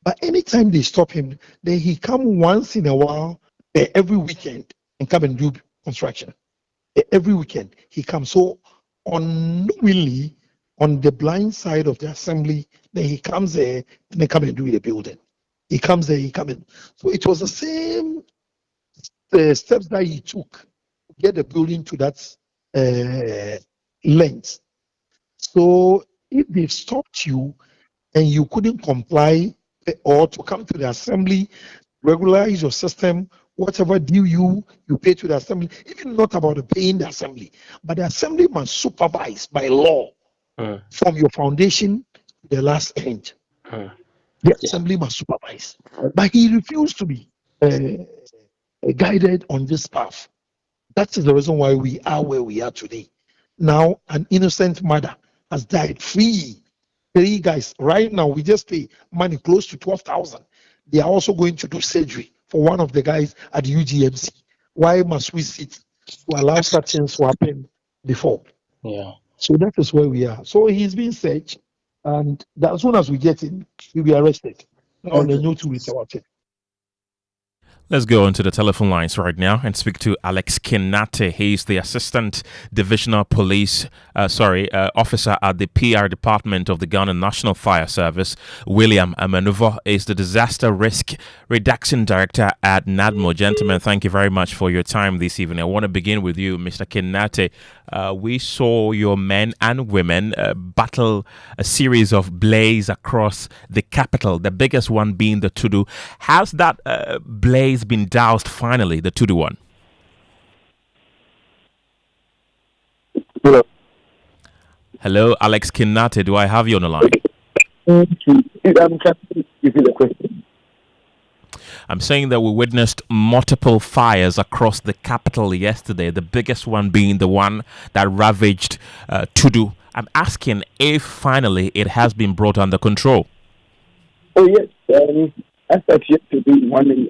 But anytime they stop him, then he come once in a while, every weekend, and come and do construction. Every weekend he comes. So unknowingly, on the blind side of the assembly, then he comes there and they come and do the building. He comes there, he comes in. So it was the same steps that he took to get the building to that length. So if they stopped you and you couldn't comply or to come to the assembly, regularize your system, whatever due you pay to the assembly, even not about paying the assembly, but the assembly must supervise by law from your foundation to the last end. The assembly must supervise. But he refused to be guided on this path. That is the reason why we are where we are today. Now, an innocent mother has died free. 3 guys, right now, we just pay money close to 12,000. They are also going to do surgery for one of the guys at the UGMC. Why must we sit to allow such things to happen before? Yeah. So that is where we are. So he's being searched. And as soon as we get him, he'll be arrested. On the new 2 weeks about it. Let's go onto the telephone lines right now and speak to Alex Kenneth. He's the Assistant Divisional Police Officer at the PR Department of the Ghana National Fire Service. William Amanuvo is the Disaster Risk Reduction Director at NADMO. Gentlemen, thank you very much for your time this evening. I want to begin with you, Mr. Kenneth. We saw your men and women battle a series of blaze across the capital, the biggest one being the Tudu. How's that blaze been doused finally, the Tudu one? Hello, Alex Kenneth. Do I have you on the line? I'm saying that we witnessed multiple fires across the capital yesterday, the biggest one being the one that ravaged Tudu. I'm asking if finally it has been brought under control. Oh, yes. As of yesterday morning,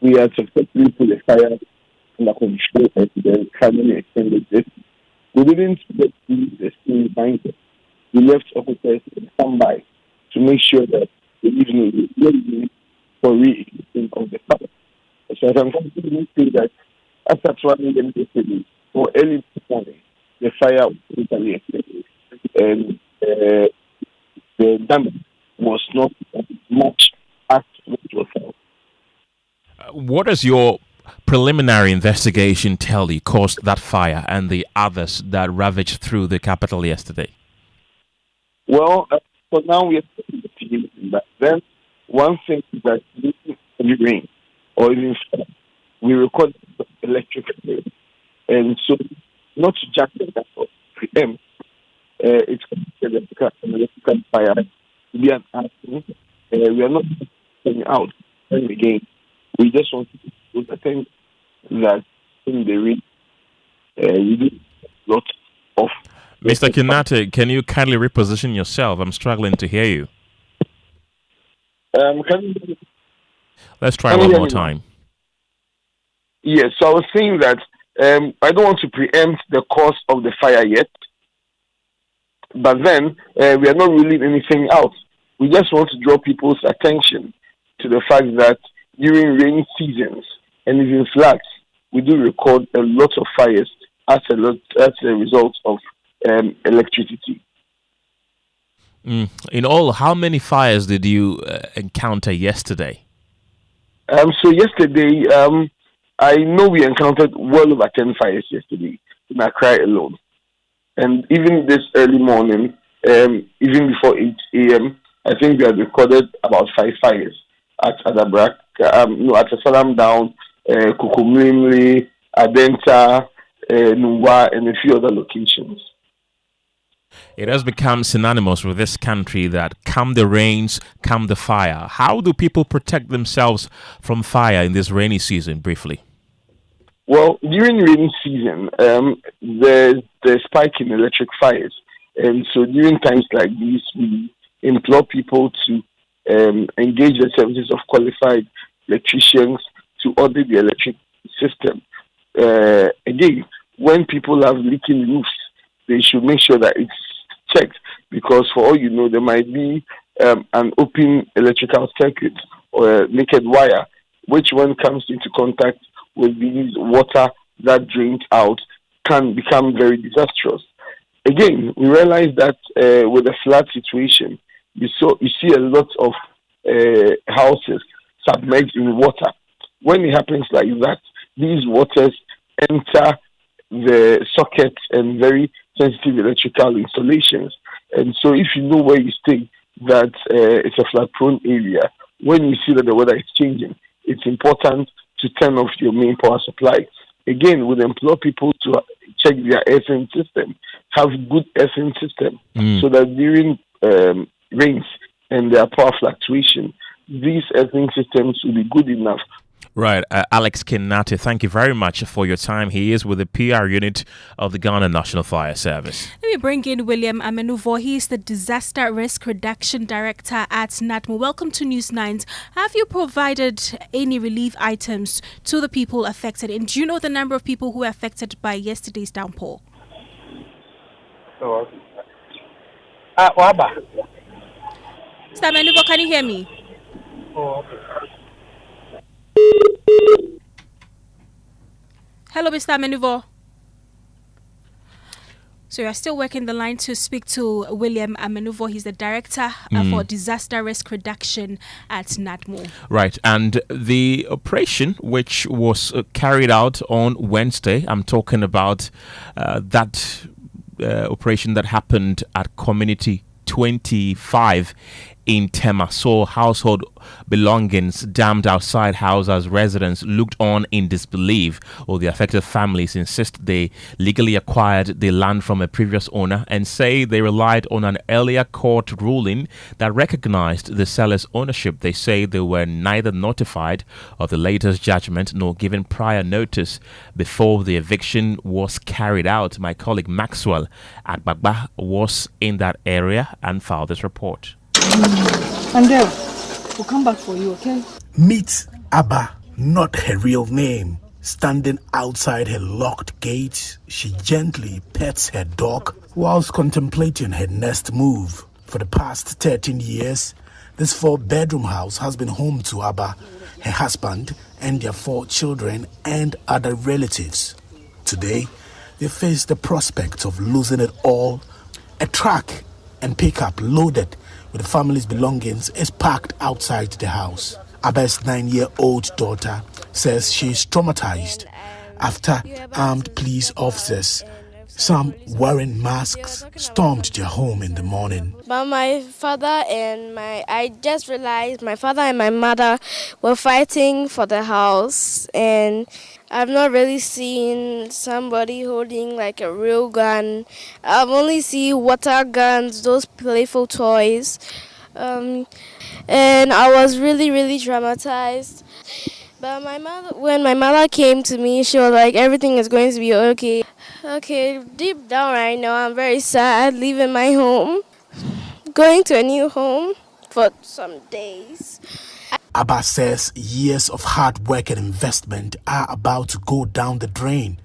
we are successfully put the fire under control and the family extended this. We didn't get the scene behind it. We left officers in standby to make sure that the evening is for re-igniting of the fire. So I can confidently say that after traveling them yesterday, or early morning, the fire was totally extinguished. And the damage was not much as it was felt. What does your preliminary investigation tell you caused that fire and the others that ravaged through the capital yesterday? Well, for now we are investigating, but then one thing is that during rain or even we record electric fire. And so not to jack them that or preempt, it's considered an electrical fire to be an accident. We are not coming out and again. We just want to do the thing that in the rain we do a lot of. Mr. Kenneth, can you kindly reposition yourself? I'm struggling to hear you. Let's try one more time. Yes, so I was saying that I don't want to preempt the cause of the fire yet, but then we are not ruling anything out. We just want to draw people's attention to the fact that during rainy seasons and even floods, we do record a lot of fires as a result of electricity. In all, how many fires did you encounter yesterday? So yesterday, I know we encountered well over 10 fires yesterday in Accra alone. And even this early morning, even before 8 a.m., I think we had recorded about 5 fires at Adabrak, at Asalam Down, Kukumlimli, Adenta, Nungwa, and a few other locations. It has become synonymous with this country that come the rains, come the fire. How do people protect themselves from fire in this rainy season, briefly? Well, during rainy season, there's the spike in electric fires. And so during times like these, we implore people to engage the services of qualified electricians to audit the electric system. Again, when people have leaking roofs, they should make sure that it's checked, because for all you know, there might be an open electrical circuit or a naked wire, which when comes into contact with these water that drains out can become very disastrous. Again, we realize that with the flood situation, you see a lot of houses submerged in water. When it happens like that, these waters enter the sockets and very sensitive electrical installations. And so if you know where you stay that it's a flood-prone area, when you see that the weather is changing, it's important to turn off your main power supply. Again, we implore people to check their earthing system, have good earthing system, so that during rains and their power fluctuation, these earthing systems will be good enough. Right. Alex Kenneth, thank you very much for your time. He is with the PR unit of the Ghana National Fire Service. Let me bring in William Amenuvo. He is the Disaster Risk Reduction Director at NADMO. Welcome to News 9. Have you provided any relief items to the people affected? And do you know the number of people who were affected by yesterday's downpour? Mr. Amenuvo, can you hear me? Oh, okay. Hello, Mr. Amenuvo. So you're still working the line to speak to William Amenuvo. He's the Director for Disaster Risk Reduction at NADMO. Right, and the operation which was carried out on Wednesday, I'm talking about that operation that happened at Community 25 in Tema, saw household belongings dammed outside house as residents looked on in disbelief. All the affected families insist they legally acquired the land from a previous owner and say they relied on an earlier court ruling that recognized the seller's ownership. They say they were neither notified of the latest judgment nor given prior notice before the eviction was carried out. My colleague Maxwell Agbagba was in that area and filed this report. And then we'll come back for you, okay? Meet Abba, not her real name. Standing outside her locked gate, she gently pets her dog whilst contemplating her next move. For the past 13 years, this 4-bedroom house has been home to Abba, her husband, and their 4 children and other relatives. Today, they face the prospect of losing it all. A truck and pickup loaded with the family's belongings is parked outside the house. Abba's 9-year-old daughter says she is traumatized after armed police officers, some wearing masks, stormed their home in the morning. But I just realized my father and my mother were fighting for the house, and I've not really seen somebody holding like a real gun. I've only seen water guns, those playful toys, and I was really, really traumatized. But when my mother came to me, she was like, everything is going to be okay. Okay, deep down right now, I'm very sad leaving my home, going to a new home for some days. Abba says years of hard work and investment are about to go down the drain.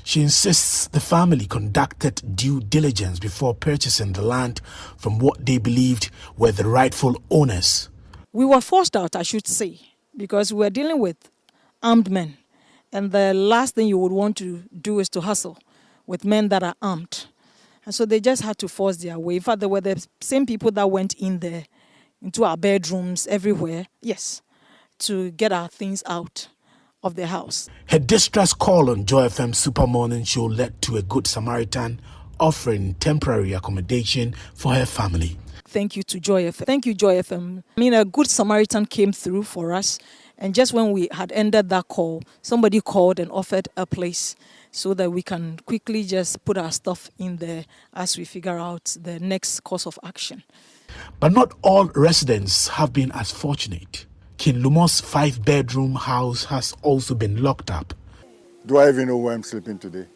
She insists the family conducted due diligence before purchasing the land from what they believed were the rightful owners. We were forced out, I should say, because we were dealing with armed men. And the last thing you would want to do is to hustle with men that are armed. And so they just had to force their way. In fact, they were the same people that went in there, into our bedrooms, everywhere, yes, to get our things out of the house. Her distress call on Joy FM Super Morning Show led to a Good Samaritan offering temporary accommodation for her family. Thank you to Joy FM. Thank you, Joy FM. I mean, a Good Samaritan came through for us. And just when we had ended that call, somebody called and offered a place so that we can quickly just put our stuff in there as we figure out the next course of action. But not all residents have been as fortunate. King Lumo's 5-bedroom house has also been locked up. Do I even know where I'm sleeping today?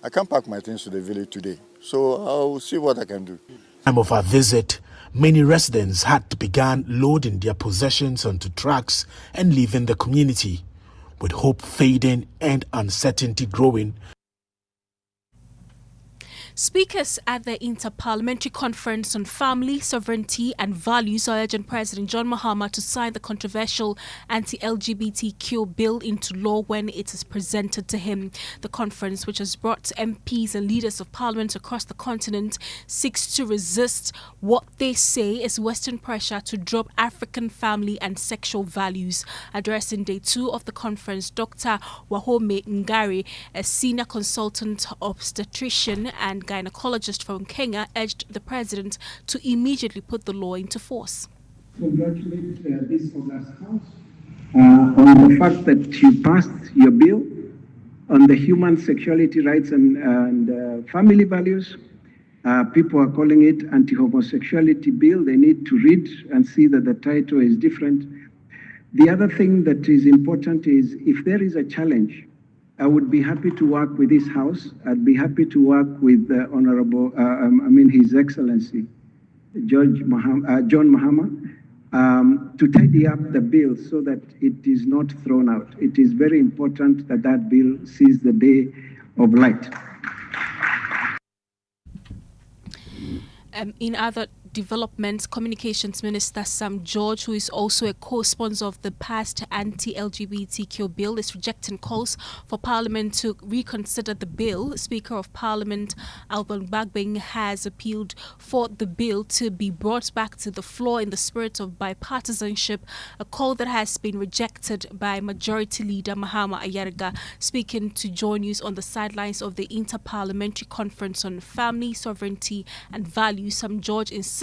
I can't pack my things to the village today, so I'll see what I can do. Time of our visit, many residents had to begin loading their possessions onto trucks and leaving the community, with hope fading and uncertainty growing. Speakers at the Interparliamentary Conference on Family, Sovereignty and Values are urging President John Mahama to sign the controversial anti-LGBTQ bill into law when it is presented to him. The conference, which has brought MPs and leaders of parliament across the continent, seeks to resist what they say is Western pressure to drop African family and sexual values. Addressing day 2 of the conference, Dr. Wahome Ngari, a senior consultant obstetrician and gynecologist from Kenya, urged the president to immediately put the law into force. Congratulate this August House on the fact that you passed your bill on the human sexuality rights and family values. People are calling it anti-homosexuality bill. They need to read and see that the title is different. The other thing that is important is if there is a challenge, I would be happy to work with this House. I'd be happy to work with His Excellency, John Mahama, to tidy up the bill so that it is not thrown out. It is very important that that bill sees the day of light. In other developments, Communications Minister Sam George, who is also a co-sponsor of the passed anti-LGBTQ bill, is rejecting calls for Parliament to reconsider the bill. Speaker of Parliament Alban Bagbing has appealed for the bill to be brought back to the floor in the spirit of bipartisanship, a call that has been rejected by Majority Leader Mahama Ayarga. Speaking to Joy News on the sidelines of the Interparliamentary Conference on Family, Sovereignty and Values, Sam George insisted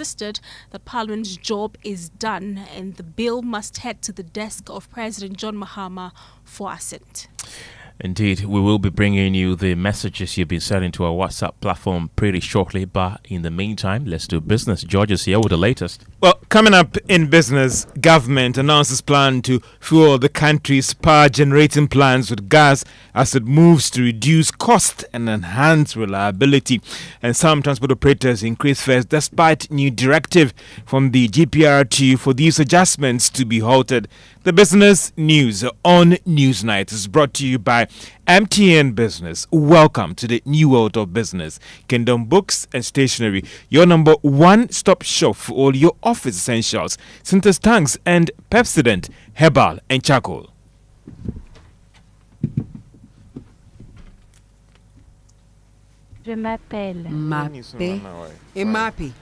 that Parliament's job is done and the bill must head to the desk of President John Mahama for assent. Indeed, we will be bringing you the messages you've been sending to our WhatsApp platform pretty shortly, but in the meantime, let's do business. George is here with the latest. Well, coming up in business, government announces plan to fuel the country's power generating plants with gas as it moves to reduce cost and enhance reliability. And some transport operators increase fares despite new directive from the GPRT for these adjustments to be halted. The business news on Newsnight is brought to you by MTN Business. Welcome to the new world of business. Kingdom Books and Stationery, your number one-stop shop for all your office essentials. Sinter's Tanks and Pepsodent, Herbal and Charcoal. Je m'appelle. Mappé. Et Mappé.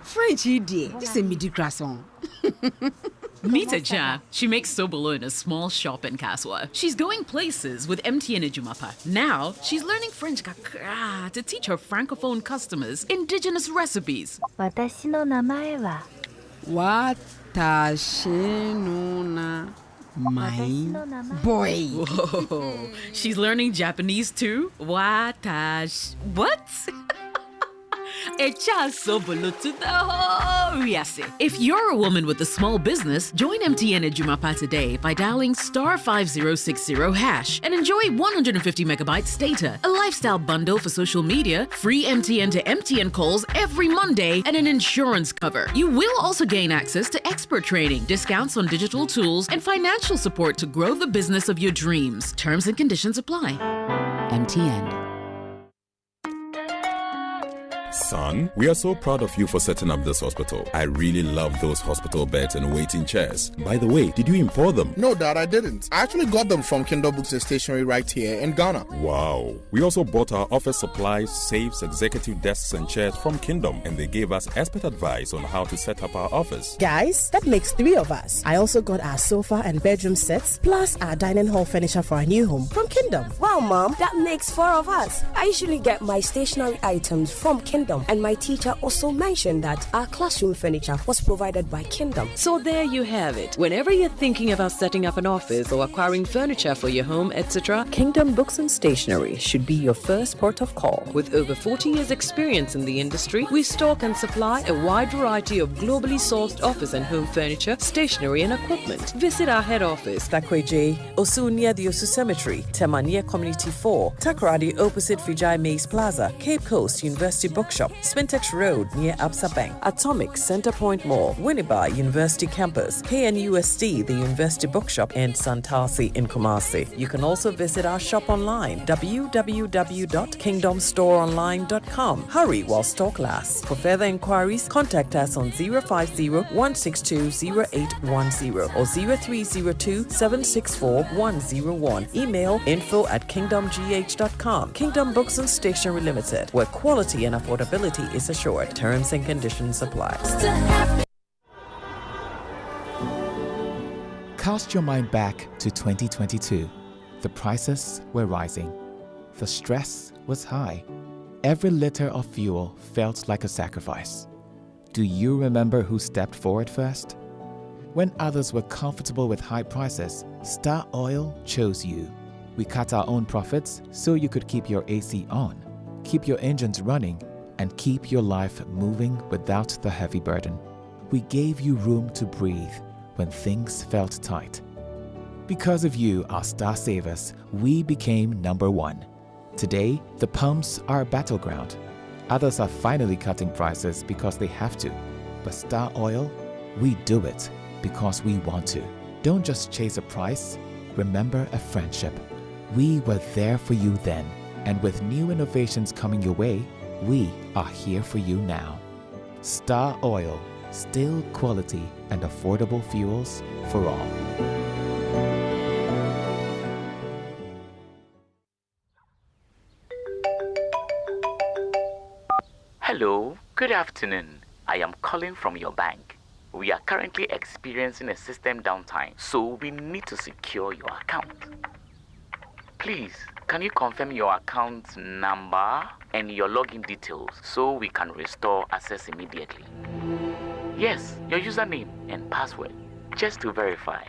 French idiot. This is midi croissant. Meet Appiah. She makes sobolo in a small shop in Kaswa. She's going places with MTN Ejumapa. Now, she's learning French kakra to teach her francophone customers indigenous recipes. Watashi no namae wa. Watashi no na. My boy. Whoa. She's learning Japanese too? Watashi. What? Appiah sobolo to the whole Gyasi. If you're a woman with a small business, join MTN Ejumapa today by dialing *5060# and enjoy 150 megabytes data, a lifestyle bundle for social media, free MTN to MTN calls every Monday, and an insurance cover. You will also gain access to expert training, discounts on digital tools, and financial support to grow the business of your dreams. Terms and conditions apply. MTN. Son, we are so proud of you for setting up this hospital. I really love those hospital beds and waiting chairs. By the way, did you import them? No, Dad, I didn't. I actually got them from Kingdom Books and Stationery right here in Ghana. Wow. We also bought our office supplies, safes, executive desks and chairs from Kingdom, and they gave us expert advice on how to set up our office. Guys, that makes 3 of us. I also got our sofa and bedroom sets, plus our dining hall furniture for our new home from Kingdom. Wow, Mom, that makes 4 of us. I usually get my stationery items from Kingdom, and my teacher also mentioned that our classroom furniture was provided by Kingdom. So there you have it. Whenever you're thinking about setting up an office or acquiring furniture for your home, etc., Kingdom Books and Stationery should be your first port of call. With over 40 years experience in the industry, we stock and supply a wide variety of globally sourced office and home furniture, stationery and equipment. Visit our head office, Takweje, Osu near the Osu Cemetery, Tema near Community 4, Takoradi opposite Vijay Mays Plaza, Cape Coast University Bookshop, Spintex Road near Absa Bank, Atomic Centerpoint Mall, Winneba University Campus, KNUST, the University Bookshop, and Santasi in Kumasi. You can also visit our shop online, www.kingdomstoreonline.com. Hurry while stock lasts. For further inquiries, contact us on 050-162-0810 or 0302-764-101. Email info@kingdomgh.com. Kingdom Books and Stationery Limited, where quality and affordability is assured. Terms and conditions apply. Cast your mind back to 2022. The prices were rising. The stress was high. Every liter of fuel felt like a sacrifice. Do you remember who stepped forward first? When others were comfortable with high prices, Star Oil chose you. We cut our own profits so you could keep your AC on, keep your engines running, and keep your life moving without the heavy burden. We gave you room to breathe when things felt tight. Because of you, our star savers, we became number 1. Today, the pumps are a battleground. Others are finally cutting prices because they have to. But Star Oil, we do it because we want to. Don't just chase a price, remember a friendship. We were there for you then, and with new innovations coming your way, we are here for you now. Star Oil, still quality and affordable fuels for all. Hello, good afternoon. I am calling from your bank. We are currently experiencing a system downtime, so we need to secure your account. Please, can you confirm your account number and your login details so we can restore access immediately? Yes, your username and password, just to verify.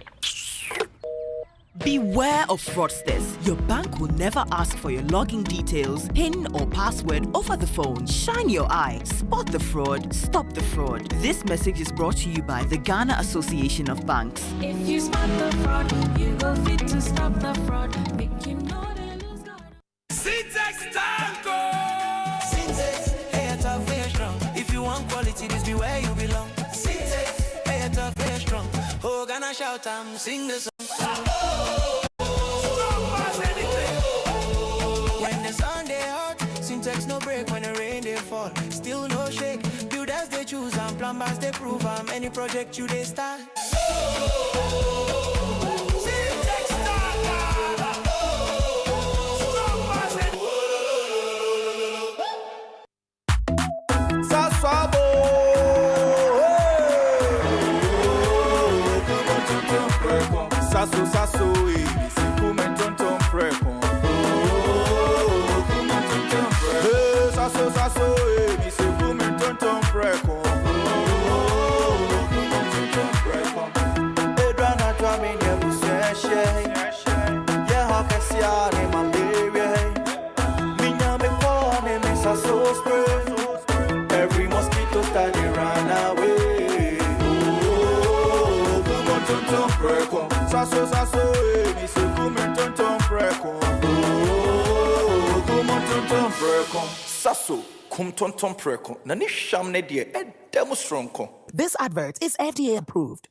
Beware of fraudsters. Your bank will never ask for your login details, PIN or password over the phone. Shine your eye. Spot the fraud. Stop the fraud. This message is brought to you by the Ghana Association of Banks. If you spot the fraud, you go fit to stop the fraud. Make you know they lose God. Syntax Tango! Syntax, hey, tough, very strong. If you want quality, this be where you belong. Syntax, hey, tough, very strong. Oh, Ghana shout, sing the song. When the sun they hot, Syntax no break. When the rain they fall, still no shake. Builders they choose and plumbers they prove. Any project you they start. Syntax start. Sasso, sasso, mi se come tonton prekon. Sasso, sasso, mi se come tonton prekon. Edrana drami ne buseshe. Yeah, how can see out in my baby? Minya me pone me sasso spray. Every mosquito starting run away. Come on, tonton prekon. Sasso, sasso, mi se come tonton prekon. Come on, tonton prekon. Sasso, come tonton prekon. Nani sham ne die demo strong. This advert is FDA approved.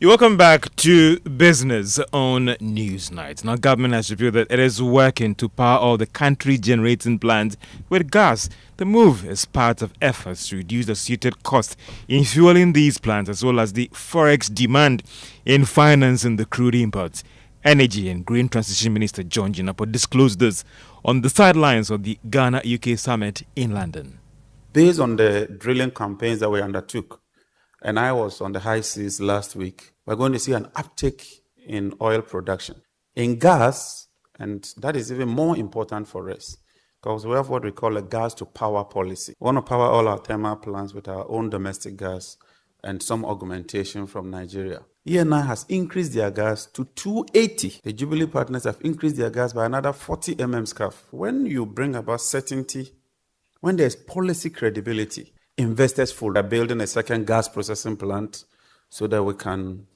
You're welcome back to Business on Newsnight. Now, government has revealed that it is working to power all the country generating plants with gas. The move is part of efforts to reduce the associated cost in fueling these plants, as well as the forex demand in financing the crude imports. Energy and Green Transition Minister John Jinapor disclosed this on the sidelines of the Ghana-UK summit in London. Based on the drilling campaigns that we undertook, and I was on the high seas last week, we're going to see an uptick in oil production. In gas, and that is even more important for us, because we have what we call a gas to power policy. We want to power all our thermal plants with our own domestic gas and some augmentation from Nigeria. ENI has increased their gas to 280. The Jubilee partners have increased their gas by another 40 SCF. When you bring about certainty, when there's policy credibility, investors are building a second gas processing plant so that we can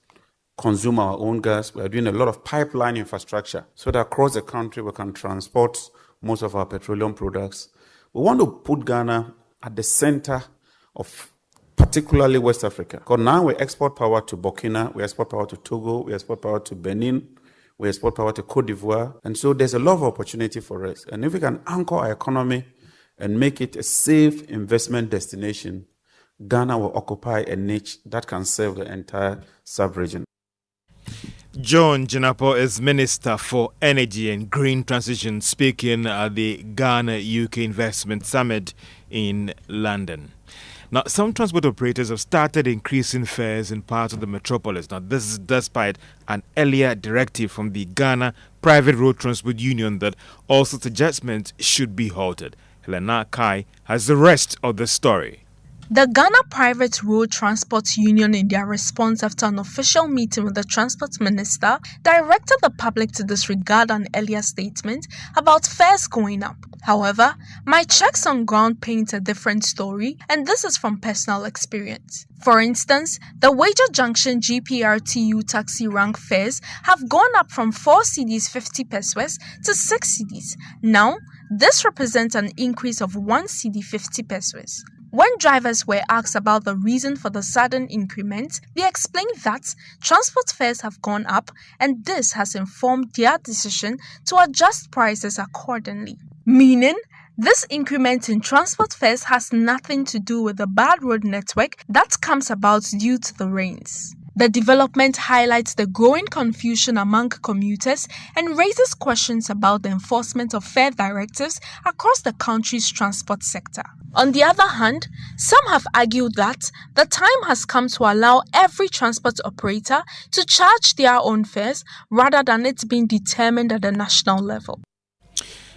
consume our own gas. We are doing a lot of pipeline infrastructure so that across the country we can transport most of our petroleum products. We want to put Ghana at the center of particularly West Africa. Because now we export power to Burkina, we export power to Togo, we export power to Benin, we export power to Cote d'Ivoire. And so there's a lot of opportunity for us. And if we can anchor our economy and make it a safe investment destination, Ghana will occupy a niche that can serve the entire sub-region. John Jinapor is Minister for Energy and Green Transition, speaking at the Ghana-UK Investment Summit in London. Now, some transport operators have started increasing fares in parts of the metropolis. Now, this is despite an earlier directive from the Ghana Private Road Transport Union that all such adjustments should be halted. Helena Kai has the rest of the story. The Ghana Private Road Transport Union, in their response after an official meeting with the Transport Minister, directed the public to disregard an earlier statement about fares going up. However, my checks on ground paint a different story, and this is from personal experience. For instance, the Wager Junction GPRTU taxi rank fares have gone up from 4 cedis 50 pesos to 6 cedis. Now, this represents an increase of 1 cedi 50 pesos. When drivers were asked about the reason for the sudden increment, they explained that transport fares have gone up and this has informed their decision to adjust prices accordingly. Meaning, this increment in transport fares has nothing to do with the bad road network that comes about due to the rains. The development highlights the growing confusion among commuters and raises questions about the enforcement of fare directives across the country's transport sector. On the other hand, some have argued that the time has come to allow every transport operator to charge their own fares rather than it being determined at the national level.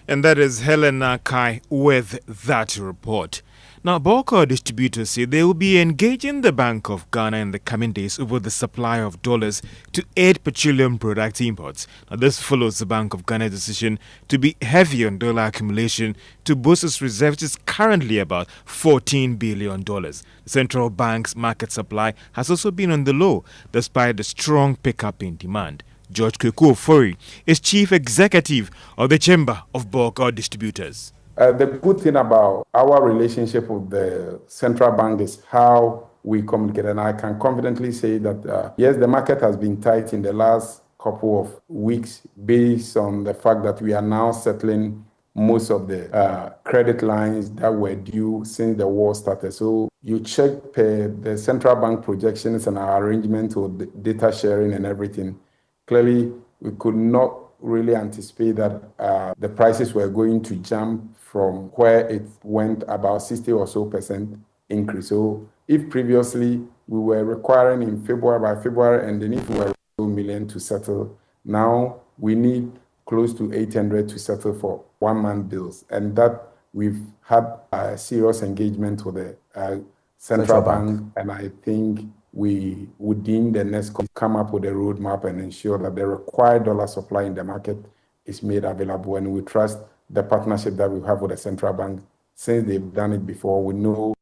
And that is Helena Kai with that report. Now, bulk distributors say they will be engaging the Bank of Ghana in the coming days over the supply of dollars to aid petroleum product imports. Now, this follows the Bank of Ghana's decision to be heavy on dollar accumulation to boost its reserves, which is currently about $14 billion. The central bank's market supply has also been on the low, despite the strong pickup in demand. George Kwekufori is chief executive of the Chamber of Bulk Distributors. The good thing about our relationship with the central bank is how we communicate. And I can confidently say that, yes, the market has been tight in the last couple of weeks based on the fact that we are now settling most of the credit lines that were due since the war started. So you check the central bank projections and our arrangement with data sharing and everything. Clearly, we could not really anticipate that the prices were going to jump from where it went about 60 or so % increase. So if previously we were requiring in February, by February, and then if we were million to settle. Now we need close to 800 to settle for 1 month bills. And that we've had a serious engagement with the Central Bank. And I think we would deem the next come up with a roadmap and ensure that the required dollar supply in the market is made available. And we trust the partnership that we have with the Central Bank. Since they've done it before, we know.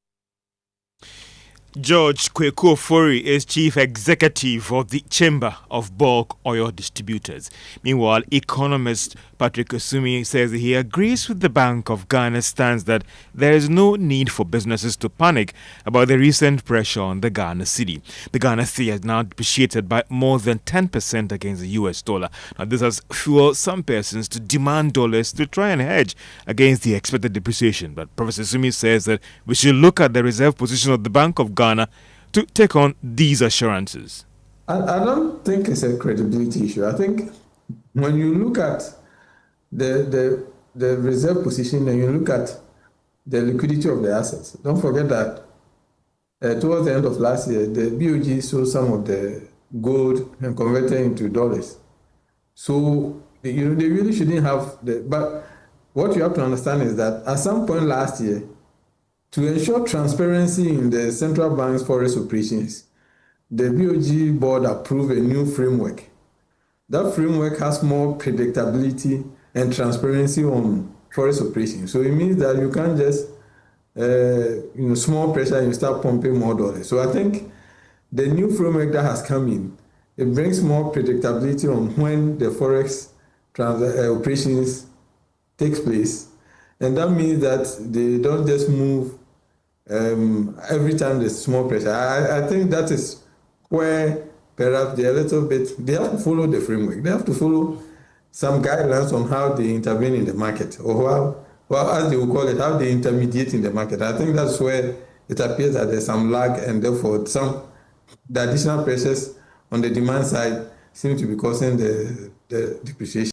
George Kweku Ofori is Chief Executive of the Chamber of Bulk Oil Distributors. Meanwhile, economist Patrick Osumi says he agrees with the Bank of Ghana's stance that there is no need for businesses to panic about the recent pressure on the Ghana cedi. The Ghana cedi has now depreciated by more than 10% against the US dollar. Now, this has fueled some persons to demand dollars to try and hedge against the expected depreciation. But Professor Osumi says that we should look at the reserve position of the Bank of Ghana to take on these assurances. I don't think it's a credibility issue. I think when you look at the reserve position and you look at the liquidity of the assets, don't forget that towards the end of last year, the BOG sold some of the gold and converted into dollars. So, they really shouldn't have but what you have to understand is that at some point last year, to ensure transparency in the central bank's forex operations, the BOG board approved a new framework. That framework has more predictability and transparency on forex operations. So it means that you can't just, small pressure and you start pumping more dollars. So I think the new framework that has come in, it brings more predictability on when the forex operations takes place. And that means that they don't just move every time there's small pressure. I think that is where perhaps they have to follow the framework. They have to follow some guidelines on how they intervene in the market, or as they will call it, how they intermediate in the market. I think that's where it appears that there's some lag, and therefore the additional pressures on the demand side seem to be causing the depreciation.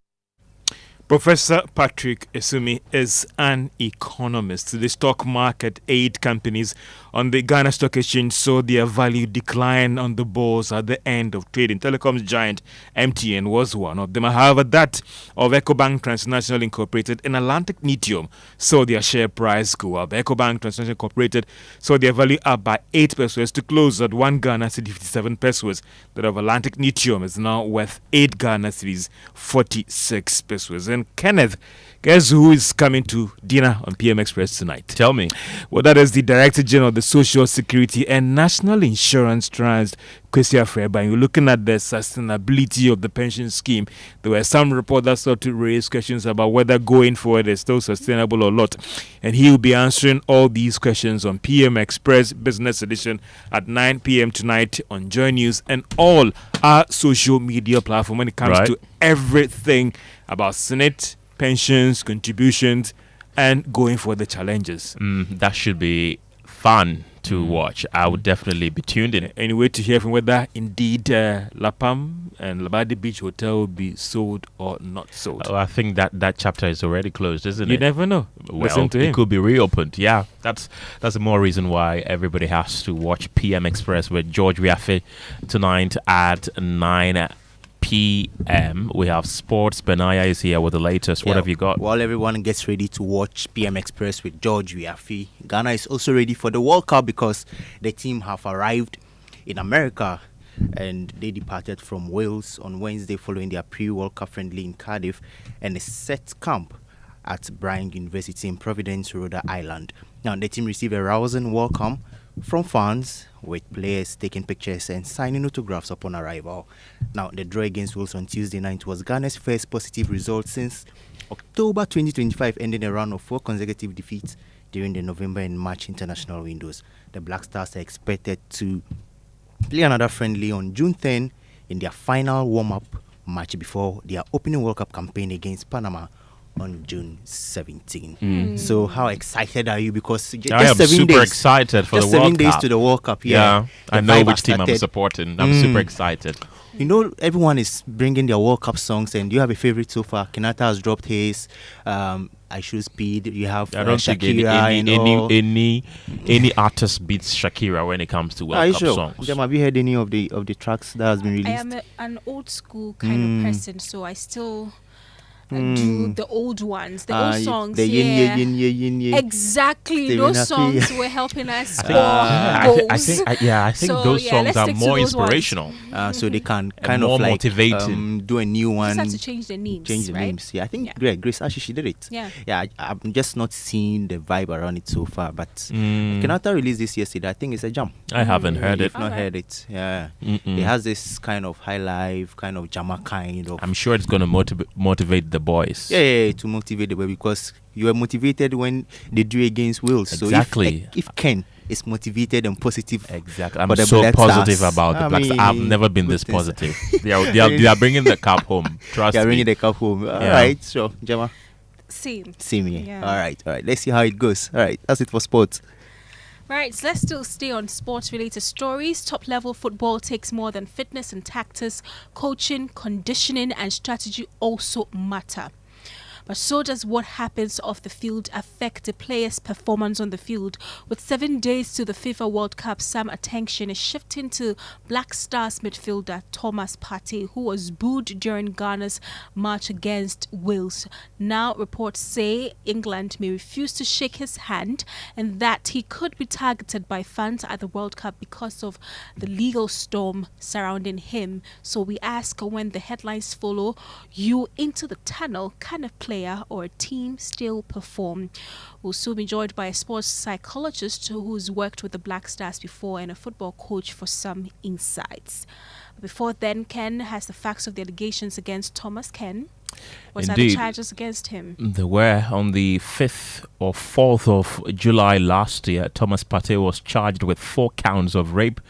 Professor Patrick Osumi is an economist. The stock market, 8 companies on the Ghana Stock Exchange saw their value decline on the bourse at the end of trading. Telecoms giant MTN was one of them. However, that of EcoBank Transnational Incorporated and Atlantic Lithium saw their share price go up. EcoBank Transnational Incorporated saw their value up by 8 pesos to close at 1 Ghana cedi 57 pesos. That of Atlantic Lithium is now worth 8 Ghana cedis 46 pesos. And Kenneth, guess who is coming to dinner on PM Express tonight? Tell me. Well, that is the Director General of the Social Security and National Insurance Trust, Kwesi Afreba. And you're looking at the sustainability of the pension scheme. There were some reports that started to raise questions about whether going forward is still sustainable or not. And he will be answering all these questions on PM Express Business Edition at 9 p.m. tonight on Joy News and all our social media platform when it comes to everything about Senate, pensions, contributions, and going for the challenges. That should be fun to watch. I would definitely be tuned in. Anyway, to hear from whether indeed Lapam and Labadi Beach Hotel will be sold or not sold. Oh, I think that chapter is already closed, isn't it? You never know. Well, listen to him. It could be reopened. Yeah, that's more reason why everybody has to watch PM Express with George Wiafe tonight at 9 p.m. We have sports. Benaya is here with the latest. What have you got? While everyone gets ready to watch PM Express with George Wiafe, Ghana is also ready for the World Cup because the team have arrived in America and they departed from Wales on Wednesday following their pre-World Cup friendly in Cardiff and a set camp at Bryan University in Providence, Rhode Island. Now, the team received a rousing welcome from fans, with players taking pictures and signing autographs upon arrival. Now, the draw against Wales on Tuesday night was Ghana's first positive result since October 2025, ending a run of 4 consecutive defeats during the November and March international windows. The Black Stars are expected to play another friendly on June 10 in their final warm-up match before their opening World Cup campaign against Panama on June 17. So how excited are you? Because I am super excited for the World Cup. 7 days to the World Cup. Yeah, I know which team I'm supporting. I'm super excited. You know, everyone is bringing their World Cup songs, and do you have a favorite so far? Kenyatta has dropped his. I Show Speed. You have I don't think any artist beats Shakira when it comes to World Cup songs. Gemma, have you heard any of the tracks that has been released? I am an old school kind of person, so I still do the old ones, the old songs. Yin, exactly. Steven Those Happy. songs were helping us score goals. I think those songs are more inspirational. So they can And kind more of like motivating. do a new one. Just have to change the names. Yeah, I think Grace actually she did it. Yeah. I'm just not seeing the vibe around it so far. But Kenneth released this yesterday. I think it's a jam. I haven't heard it. If not heard it, yeah. It has this kind of high life, kind of Jama kind of. I'm sure it's going to motivate the boys. Yeah, to motivate the boys, because you were motivated when they drew against Wales. Exactly. So if Ken is motivated and positive, exactly. I'm for the so Black positive Stars, about the Black Stars. I've never been this positive. they are bringing the cup home. Trust me. They are bringing the cup home. All right, so Gemma. Same. Yeah. All right. Let's see how it goes. All right, that's it for sports. Right, so let's still stay on sports-related stories. Top-level football takes more than fitness and tactics. Coaching, conditioning, and strategy also matter. But so does what happens off the field affect the player's performance on the field. With 7 days to the FIFA World Cup, some attention is shifting to Black Stars midfielder Thomas Partey, who was booed during Ghana's match against Wales. Now reports say England may refuse to shake his hand and that he could be targeted by fans at the World Cup because of the legal storm surrounding him. So we ask, when the headlines follow you into the tunnel, can a player or a team still perform? We'll soon be joined by a sports psychologist who's worked with the Black Stars before and a football coach for some insights. Before then, Ken has the facts of the allegations against Thomas. Ken, what are the charges against him? There were on the 5th or 4th of July last year. Thomas Partey was charged with 4 counts of rape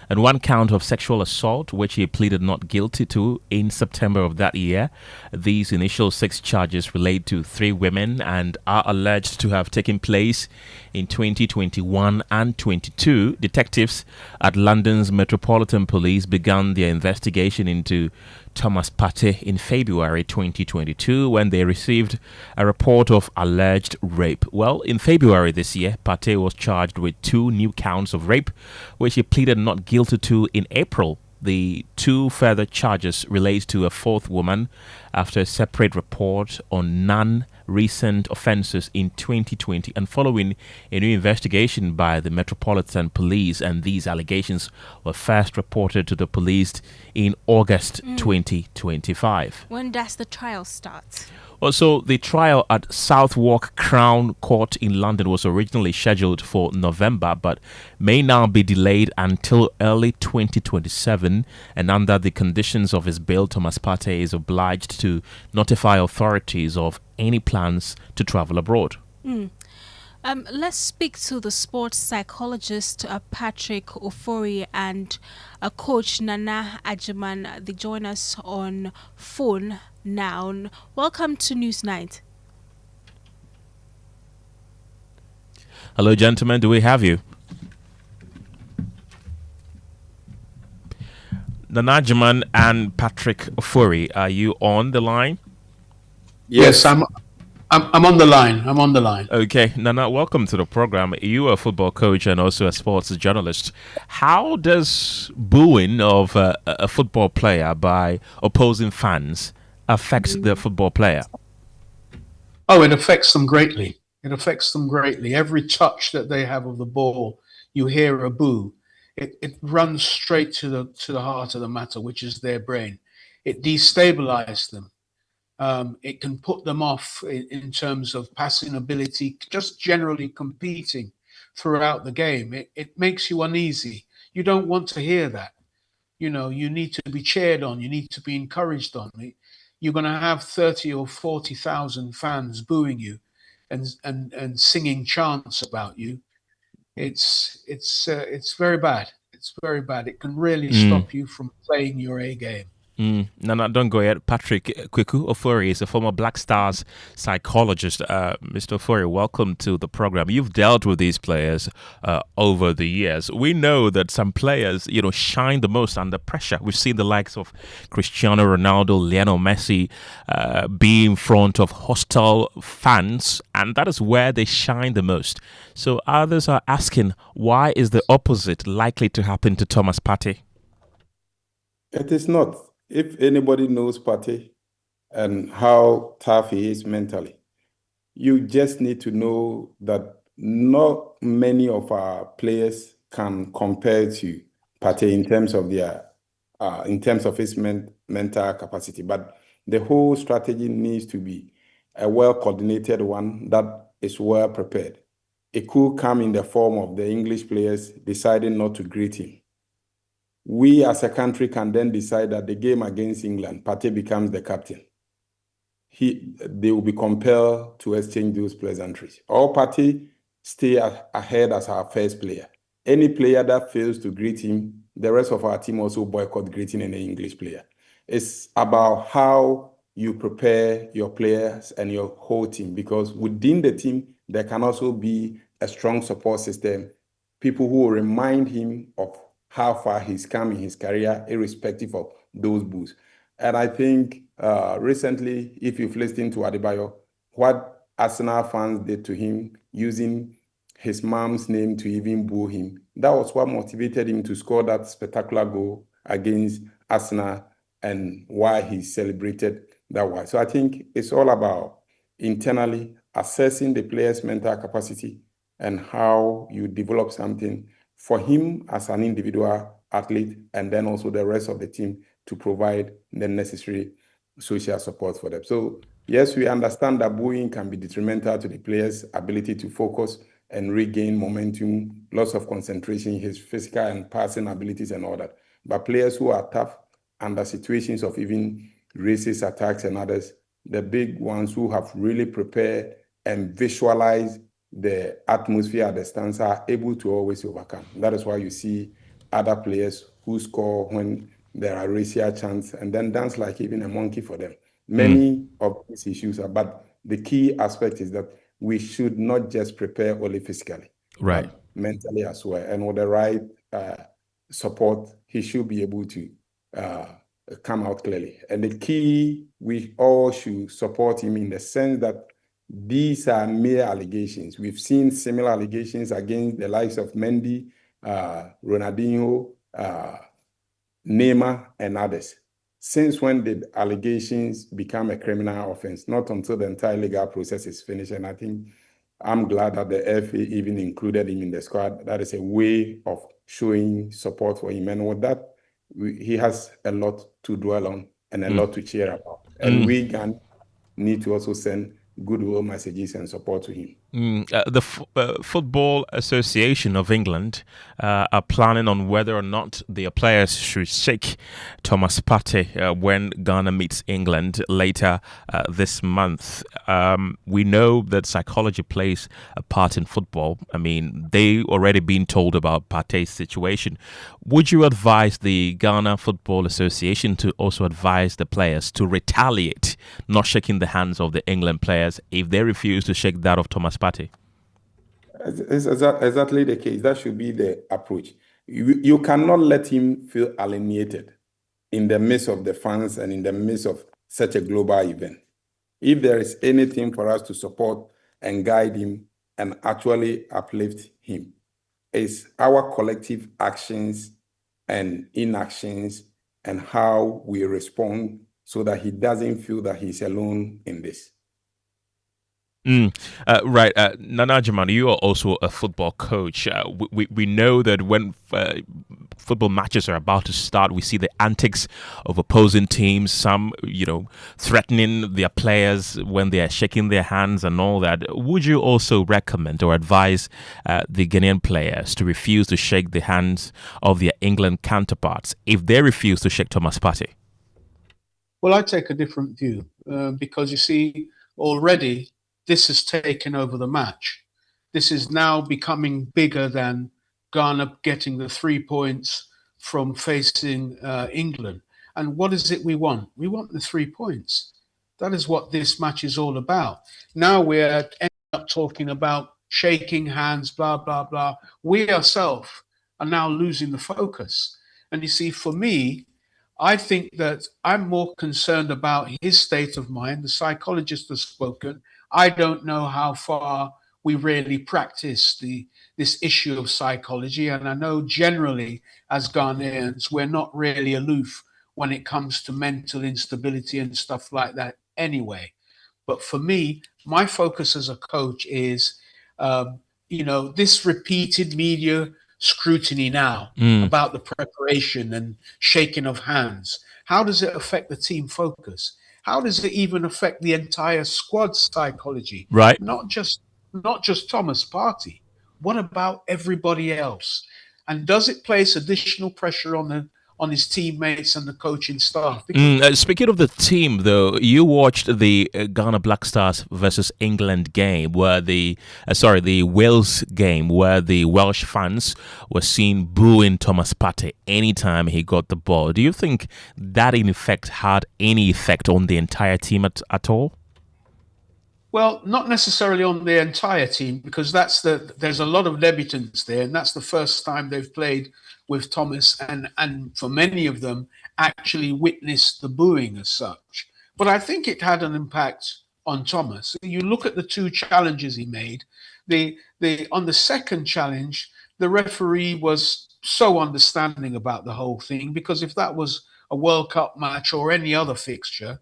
and 1 count of sexual assault, which he pleaded not guilty to in September of that year. These initial 6 charges relate to 3 women and are alleged to have taken place in 2021 and 22. Detectives at London's Metropolitan Police began their investigation into Thomas Partey in February 2022 when they received a report of alleged rape. Well, in February this year, Partey was charged with 2 new counts of rape, which he pleaded not guilty to in April. The 2 further charges relate to a 4th woman after a separate report on non-recent offences in 2020 and following a new investigation by the Metropolitan Police, and these allegations were first reported to the police in August 2025. When does the trial start? Also, the trial at Southwark Crown Court in London was originally scheduled for November, but may now be delayed until early 2027. And under the conditions of his bail, Thomas Partey is obliged to notify authorities of any plans to travel abroad. Let's speak to the sports psychologist Patrick Ofori and coach Nana Ajiman. They join us on phone now. Welcome to Newsnight. Hello, gentlemen. Do we have you? Nana Ajiman and Patrick Ofori, are you on the line? Yes, I'm on the line. Okay, Nana, welcome to the program. You are a football coach and also a sports journalist. How does booing of a football player by opposing fans affect the football player? Oh, it affects them greatly. Every touch that they have of the ball, you hear a boo. It runs straight to the heart of the matter, which is their brain. It destabilizes them. It can put them off in terms of passing ability, just generally competing throughout the game. It makes you uneasy. You don't want to hear that. You know, you need to be cheered on. You need to be encouraged on. You're going to have 30 or 40,000 fans booing you and singing chants about you. It's very bad. It's very bad. It can really stop you from playing your A game. No, don't go yet. Patrick Kweku Ofori is a former Black Stars psychologist. Mr. Ofori, welcome to the program. You've dealt with these players over the years. We know that some players, shine the most under pressure. We've seen the likes of Cristiano Ronaldo, Lionel Messi be in front of hostile fans, and that is where they shine the most. So others are asking, why is the opposite likely to happen to Thomas Partey? It is not. If anybody knows Partey and how tough he is mentally, you just need to know that not many of our players can compare to Partey in terms of his mental capacity. But the whole strategy needs to be a well-coordinated one that is well prepared. It could come in the form of the English players deciding not to greet him. We as a country can then decide that the game against England, Partey becomes the captain. They will be compelled to exchange those pleasantries. Or Partey stay ahead as our first player. Any player that fails to greet him, the rest of our team also boycott greeting any English player. It's about how you prepare your players and your whole team, because within the team, there can also be a strong support system, people who will remind him of how far he's come in his career, irrespective of those boosts. And I think recently, if you've listened to Adebayo, what Arsenal fans did to him, using his mom's name to even boo him, that was what motivated him to score that spectacular goal against Arsenal, and why he celebrated that way. So I think it's all about internally assessing the player's mental capacity and how you develop something for him as an individual athlete, and then also the rest of the team to provide the necessary social support for them. So yes, we understand that booing can be detrimental to the player's ability to focus and regain momentum, loss of concentration, his physical and passing abilities and all that. But players who are tough under situations of even racist attacks and others, the big ones who have really prepared and visualized the atmosphere at the stands, are able to always overcome. That is why you see other players who score when there are racial chants and then dance like even a monkey for them. Many of these issues are, but the key aspect is that we should not just prepare only physically, right, but mentally as well. And with the right support, he should be able to come out clearly. And the key, we all should support him in the sense that these are mere allegations. We've seen similar allegations against the likes of Mendy, Ronaldinho, Neymar, and others. Since when did allegations become a criminal offense? Not until the entire legal process is finished. And I think I'm glad that the FA even included him in the squad. That is a way of showing support for him. And with that, he has a lot to dwell on and a lot to cheer about. And we can need to also send goodwill messages and support to him. The Football Association of England are planning on whether or not their players should shake Thomas Partey when Ghana meets England later this month. We know that psychology plays a part in football. I mean, they already been told about Partey's situation. Would you advise the Ghana Football Association to also advise the players to retaliate, not shaking the hands of the England players if they refuse to shake that of Thomas Partey? It's exactly the case. That should be the approach. You cannot let him feel alienated in the midst of the fans and in the midst of such a global event. If there is anything for us to support and guide him and actually uplift him, it's our collective actions and inactions and how we respond so that he doesn't feel that he's alone in this. Right. Nana Jaman, you are also a football coach. We know that when football matches are about to start, we see the antics of opposing teams, some, threatening their players when they are shaking their hands and all that. Would you also recommend or advise the Ghanaian players to refuse to shake the hands of their England counterparts if they refuse to shake Thomas Partey? Well, I take a different view because, you see, already this has taken over the match. This is now becoming bigger than Ghana getting the 3 points from facing England. And what is it we want? We want the 3 points. That is what this match is all about. Now we're ending up talking about shaking hands, blah, blah, blah. We ourselves are now losing the focus. And you see, for me, I think that I'm more concerned about his state of mind. The psychologist has spoken. I don't know how far we really practice this issue of psychology. And I know generally as Ghanaians, we're not really aloof when it comes to mental instability and stuff like that anyway. But for me, my focus as a coach is, this repeated media scrutiny now about the preparation and shaking of hands. How does it affect the team focus? How does it even affect the entire squad's psychology? Right. Not just Thomas Partey. What about everybody else? And does it place additional pressure on his teammates and the coaching staff? Speaking of the team, though, you watched the Ghana Black Stars versus England game, where the Wales game, where the Welsh fans were seen booing Thomas Partey anytime he got the ball. Do you think that, in effect, had any effect on the entire team at all? Well, not necessarily on the entire team, because there's a lot of debutants there, and that's the first time they've played with Thomas, and for many of them actually witnessed the booing as such. But I think it had an impact on Thomas. You look at the 2 challenges he made. On the second challenge, the referee was so understanding about the whole thing, because if that was a World Cup match or any other fixture,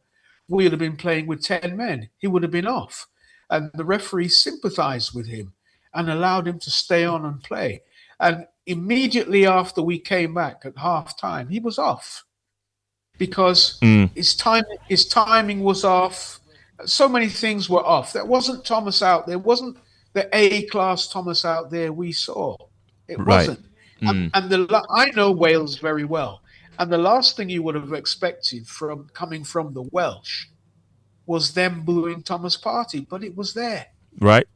we would have been playing with 10 men. He would have been off. And the referee sympathized with him and allowed him to stay on and play. And immediately after we came back at half time, he was off because his timing was off. So many things were off. There wasn't Thomas out there. Wasn't the A-class Thomas out there we saw. It wasn't. And I know Wales very well. And the last thing you would have expected coming from the Welsh was them booing Thomas Partey, but it was there. Right.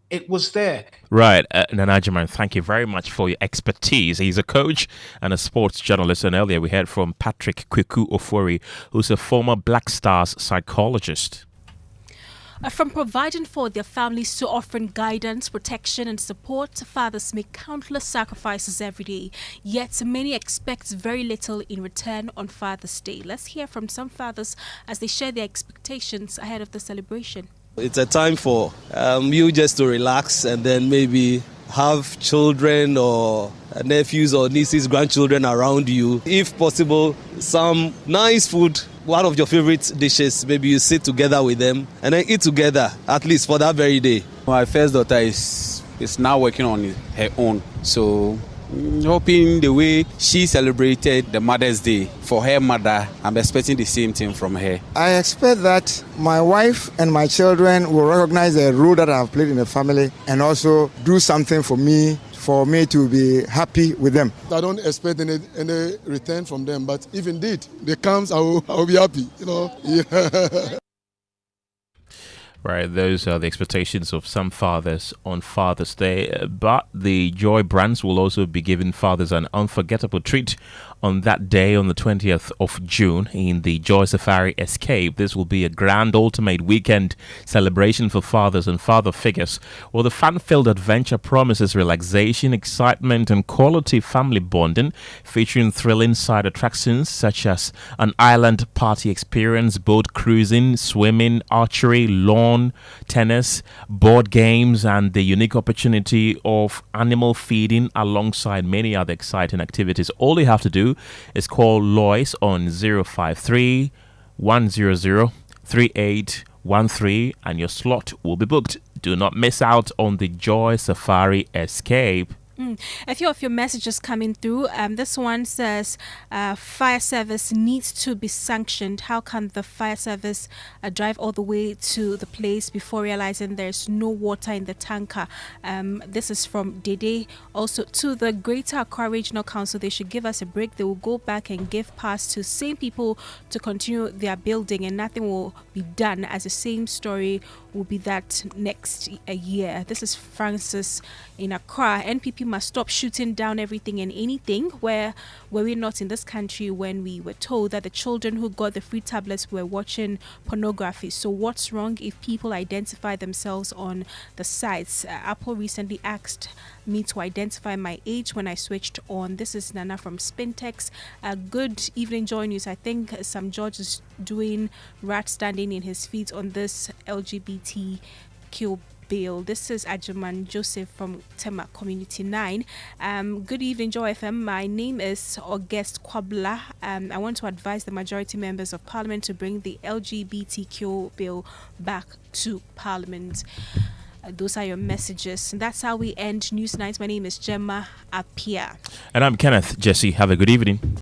It was there. Right. Nanajiman, thank you very much for your expertise. He's a coach and a sports journalist. And earlier we heard from Patrick Kweku Ofori, who's a former Black Stars psychologist. From providing for their families to offering guidance, protection and support, fathers make countless sacrifices every day. Yet many expect very little in return on Father's Day. Let's hear from some fathers as they share their expectations ahead of the celebration. It's a time for you just to relax and then maybe have children or nephews or nieces, grandchildren around you. If possible, some nice food. One of your favorite dishes, maybe you sit together with them and then eat together, at least for that very day. My first daughter is now working on her own. So hoping the way she celebrated the Mother's Day for her mother, I'm expecting the same thing from her. I expect that my wife and my children will recognize the role that I have played in the family and also do something for me to be happy with them. I don't expect any return from them, but if indeed they comes, I will be happy, Yeah. Right, those are the expectations of some fathers on Father's Day. But the Joy Brands will also be giving fathers an unforgettable treat on that day, on the 20th of June, in the Joy Safari Escape. This will be a grand ultimate weekend celebration for fathers and father figures. Well, the fun-filled adventure promises relaxation, excitement, and quality family bonding, featuring thrilling side attractions such as an island party experience, boat cruising, swimming, archery, lawn tennis, board games, and the unique opportunity of animal feeding alongside many other exciting activities. All you have to do is call Lois on 053 100 3813 and your slot will be booked. Do not miss out on the Joy Safari Escape. A few of your messages coming through. This one says fire service needs to be sanctioned. How can the fire service drive all the way to the place before realizing there's no water in the tanker? This is from Dede. Also, to the Greater Accra Regional Council, they should give us a break. They will go back and give pass to same people to continue their building, and nothing will be done, as the same story will be that next year. This is Francis in Accra. NPP people must stop shooting down everything and anything. Where were we not in this country when we were told that the children who got the free tablets were watching pornography? So what's wrong if people identify themselves on the sites? Apple recently asked me to identify my age when I switched on. This is Nana from Spintex. Good evening, Joy News. I think Sam George is doing rat standing in his feet on this LGBTQ bill. This is Ajuman Joseph from Tema Community 9. Good evening, Joy FM. My name is August Kwabla. I want to advise the majority members of Parliament to bring the LGBTQ bill back to Parliament. Those are your messages. And that's how we end News Night. My name is Gemma Appiah. And I'm Kenneth. Gyasi, have a good evening.